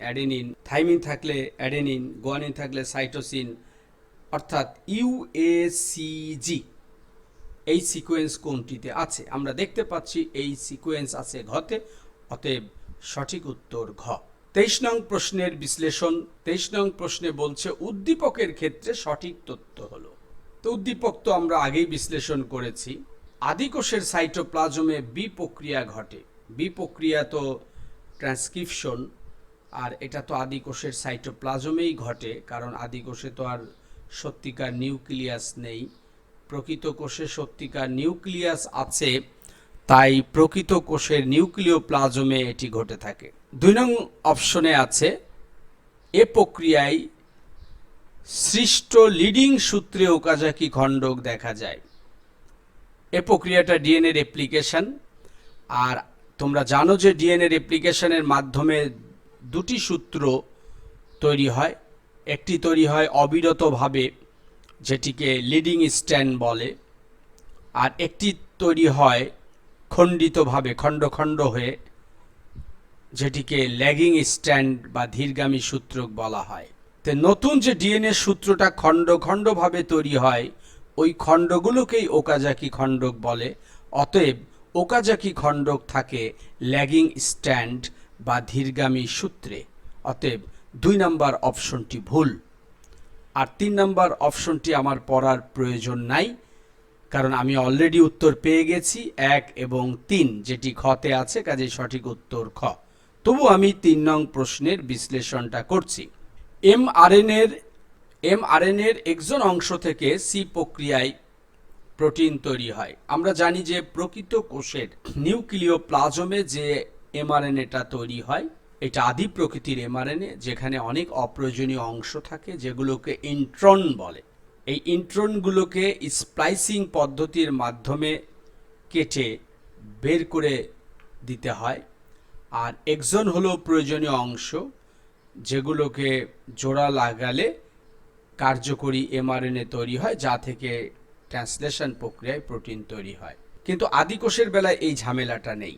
অ্যাডেনিন, থাইমিন থাকলে অ্যাডেনিন, গুয়ানিন থাকলে সাইটোসিন, অর্থাৎ ইউএসিজি এই সিকোয়েন্স কোনটিতে আছে? আমরা দেখতে পাচ্ছি এই সিকোয়েন্স আছে ঘতে, অতএব সঠিক উত্তর ঘ। 23 নং প্রশ্নের বিশ্লেষণ। 23 নং প্রশ্নে বলছে উদ্দীপকের ক্ষেত্রে সঠিক তথ্য হলো। তো উদ্দীপক তো আমরা আগেই বিশ্লেষণ করেছি। আদিকোষের সাইটোপ্লাজমে বি প্রক্রিয়া ঘটে। বি প্রক্রিয়া তো ট্রান্সক্রিপশন, আর এটা তো আদিকোষের সাইটোপ্লাজমেই ঘটে, কারণ আদিকোষে তো আর সত্যিকার নিউক্লিয়াস নেই। প্রকৃত কোষে সত্যিকার নিউক্লিয়াস আছে, তাই প্রকৃত কোষের নিউক্লিওপ্লাজমে এটি ঘটে থাকে। 2 নং অপশনে আছে এ প্রক্রিয়ায় সৃষ্ট লিডিং সূত্রে ওকাজাকি খণ্ডক দেখা যায়। এ প্রক্রিয়াটা ডিএনএ রেপ্লিকেশন, আর তোমরা জানো যে ডিএনএ রেপ্লিকেশনের মাধ্যমে দুটি সূত্র তৈরি হয়। একটি তৈরি হয় অবিরতভাবে, যেটিকে লিডিং স্ট্র্যান্ড বলে, আর একটি তৈরি হয় খণ্ডিতভাবে, খণ্ড খণ্ড হয়ে, যেটিকে ল্যাগিং স্ট্র্যান্ড বা ধীরগামী সূত্রক বলা হয়। তো নতুন যে ডিএনএ সূত্রটা খণ্ড খণ্ডভাবে তৈরি হয় ওই খণ্ডগুলোকেই ওকাজাকি খণ্ডক বলে। অতএব ওকাজাকি খণ্ডক থাকে ল্যাগিং স্ট্র্যান্ড বা ধীরগামী সূত্রে। অতএব 2 নম্বর অপশনটি ভুল। আর 3 নম্বর অপশনটি আমার পড়ার প্রয়োজন নাই, কারণ আমি অলরেডি উত্তর পেয়ে গেছি 1 এবং 3, যেটি খতে আছে, কাজেই সঠিক উত্তর খ। তবু আমি 3 নং প্রশ্নের বিশ্লেষণটা করছি। এমআরএনএর একজন অংশ থেকে সি প্রক্রিয়ায় প্রোটিন তৈরি হয়। আমরা জানি যে প্রকৃত কোষের নিউক্লিওপ্লাজমে যে এমআরএনএটা তৈরি হয় এটা আদি প্রকৃতির এমআরএনএ, যেখানে অনেক অপ্রয়োজনীয় অংশ থাকে যেগুলোকে ইন্ট্রন বলে। এই ইন্ট্রনগুলোকে স্প্লাইসিং পদ্ধতির মাধ্যমে কেটে বের করে দিতে হয়। আর এক্সন হলো প্রয়োজনীয় অংশ, যেগুলোকে জোড়া লাগালে কার্যকরী এমআরএনএ তৈরি হয়, যা থেকে ট্রান্সলেশন প্রক্রিয়ায় প্রোটিন তৈরি হয়। কিন্তু আদিকোষের বেলায় এই ঝামেলাটা নেই।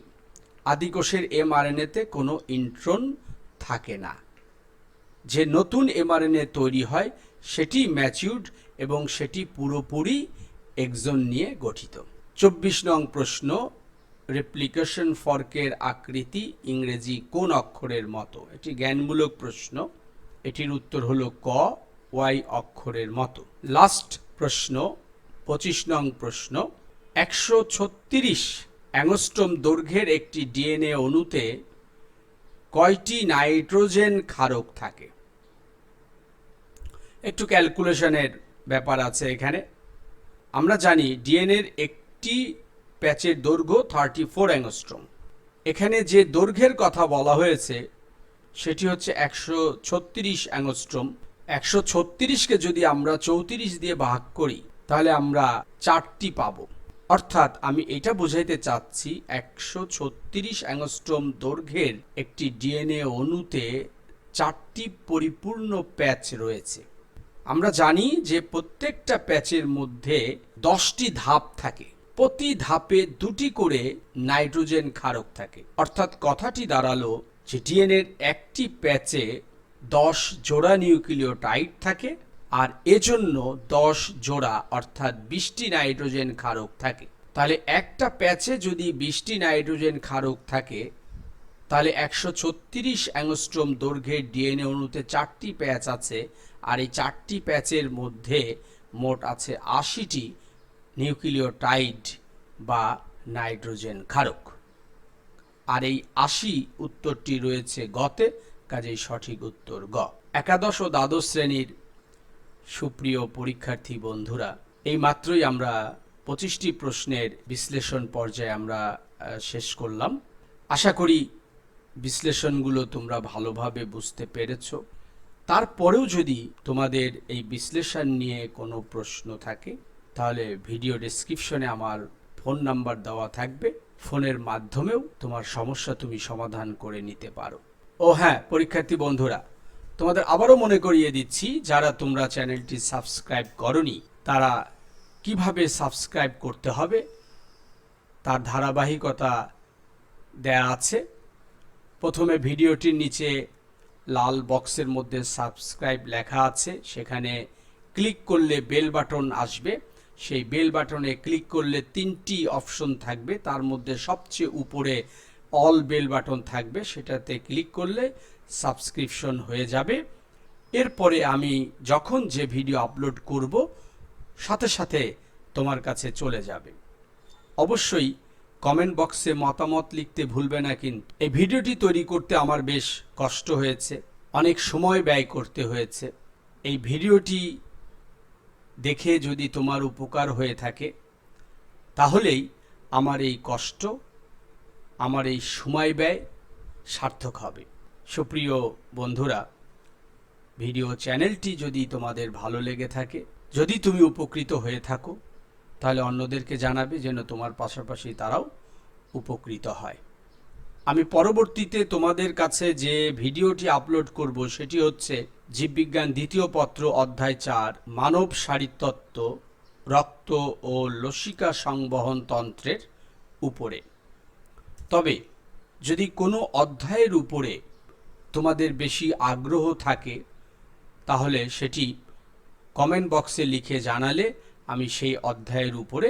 আদিকোষের এমআরএনএতে কোনো ইন্ট্রন থাকে না। যে নতুন এমআরএনএ তৈরি হয় সেটি ম্যাচিউরড এবং সেটি পুরোপুরি এক্সন নিয়ে গঠিত। 24 নং প্রশ্ন, রেপ্লিকেশন ফর্কের আকৃতি ইংরেজি কোন অক্ষরের মতো? এটি জ্ঞানমূলক প্রশ্ন। এটির উত্তর হলো ক, ওয়াই অক্ষরের মতো। লাস্ট প্রশ্ন, 25 নং প্রশ্ন। 136 অ্যাংস্ট্রোম দৈর্ঘ্যের একটি ডিএনএ অণুতে কয়টি নাইট্রোজেন ক্ষারক থাকে? একটু ক্যালকুলেশনের ব্যাপার আছে এখানে। আমরা জানি ডিএনএর একটি প্যাচের দৈর্ঘ্য 34 অ্যাংস্ট্রোম। এখানে যে দৈর্ঘ্যের কথা বলা হয়েছে সেটি হচ্ছে 136 অ্যাংস্ট্রোম। 136কে যদি আমরা 34 দিয়ে ভাগ করি তাহলে আমরা 4টি পাবো। অর্থাৎ আমি এটা বোঝাইতে চাচ্ছি 136 অ্যাংস্ট্রোম দৈর্ঘ্যের একটি ডিএনএ অণুতে 4টি পরিপূর্ণ প্যাচ রয়েছে। আমরা জানি যে প্রত্যেকটা প্যাচের মধ্যে 10টি ধাপ থাকে, প্রতি ধাপে 2টি করে নাইট্রোজেন ক্ষারক থাকে। অর্থাৎ কথাটি দাঁড়ালো যে ডিএনএর একটি প্যাচে 10 জোড়া নিউক্লিওটাইড থাকে, আর এজন্য 10 জোড়া অর্থাৎ 20টি নাইট্রোজেন ক্ষারক থাকে। তাহলে একটা প্যাচে যদি 20টি নাইট্রোজেন ক্ষারক থাকে তাহলে 136 অ্যাংস্ট্রোম দৈর্ঘ্যের ডিএনএ অণুতে 4টি প্যাচ আছে, আর এই 4টি প্যাচের মধ্যে মোট আছে 80টি নিউক্লিওটাইড বা নাইট্রোজেন ক্ষারক। আর এই 80 উত্তরটি রয়েছে গতে, কাজেই সঠিক উত্তর গ। একাদশ ও দ্বাদশ শ্রেণীর সুপ্রিয় পরীক্ষার্থী বন্ধুরা, এই মাত্রই আমরা 25টি প্রশ্নের বিশ্লেষণ পর্যায়ে আমরা শেষ করলাম। আশা করি বিশ্লেষণগুলো তোমরা ভালোভাবে বুঝতে পেরেছো। তারপরেও যদি তোমাদের এই বিশ্লেষণ নিয়ে কোনো প্রশ্ন থাকে তাহলে ভিডিও ডেসক্রিপশনে আমার ফোন নাম্বার দেওয়া থাকবে, ফোনের মাধ্যমেও তোমার সমস্যা তুমি সমাধান করে নিতে পারো। ও হ্যাঁ পরীক্ষার্থী বন্ধুরা, তোমাদের আবারও মনে করিয়ে দিচ্ছি, যারা তোমরা চ্যানেলটি সাবস্ক্রাইব করনি তারা কিভাবে সাবস্ক্রাইব করতে হবে তার ধারাবাহিকতা দেয়া আছে। প্রথমে ভিডিওটির নিচে লাল বক্সের মধ্যে সাবস্ক্রাইব লেখা আছে, সেখানে ক্লিক করলে বেল বাটন আসবে। সেই বেল বাটনে ক্লিক করলে 3টি অপশন থাকবে, তার মধ্যে সবচেয়ে উপরে অল বেল বাটন থাকবে, সেটাতে ক্লিক করলে সাবস্ক্রিপশন হয়ে যাবে। এরপরে আমি যখন যে ভিডিও আপলোড করব সাথে সাথে তোমার কাছে চলে যাবে। অবশ্যই কমেন্ট বক্সে মতামত লিখতে ভুলবে না। কিন্তু এই ভিডিওটি তৈরি করতে আমার বেশ কষ্ট হয়েছে, অনেক সময় ব্যয় করতে হয়েছে। এই ভিডিওটি দেখে যদি তোমার উপকার হয়ে থাকে তাহলেই আমার এই কষ্ট, আমার এই সময় ব্যয় সার্থক হবে। সুপ্রিয় বন্ধুরা, ভিডিও চ্যানেলটি যদি তোমাদের ভালো লেগে থাকে, যদি তুমি উপকৃত হয়ে থাকো, তাহলে অন্যদেরকে জানাবে যেন তোমার পাশাপাশি তারাও উপকৃত হয়। আমি পরবর্তীতে তোমাদের কাছে যে ভিডিওটি আপলোড করব সেটি হচ্ছে জীববিজ্ঞান দ্বিতীয় পত্র অধ্যায় 4 মানব শারীরতত্ত্ব, রক্ত ও লসিকা সংবহন তন্ত্রের উপরে। তবে যদি কোনো অধ্যায়ের উপরে তোমাদের বেশি আগ্রহ থাকে তাহলে সেটি কমেন্ট বক্সে লিখে জানালে আমি সেই অধ্যায়ের উপরে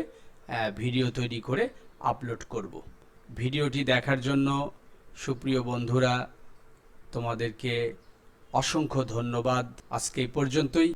ভিডিও তৈরি করে আপলোড করব। ভিডিওটি দেখার জন্য সুপ্রিয় বন্ধুরা তোমাদেরকে অসংখ্য ধন্যবাদ। আজকে এই পর্যন্তই।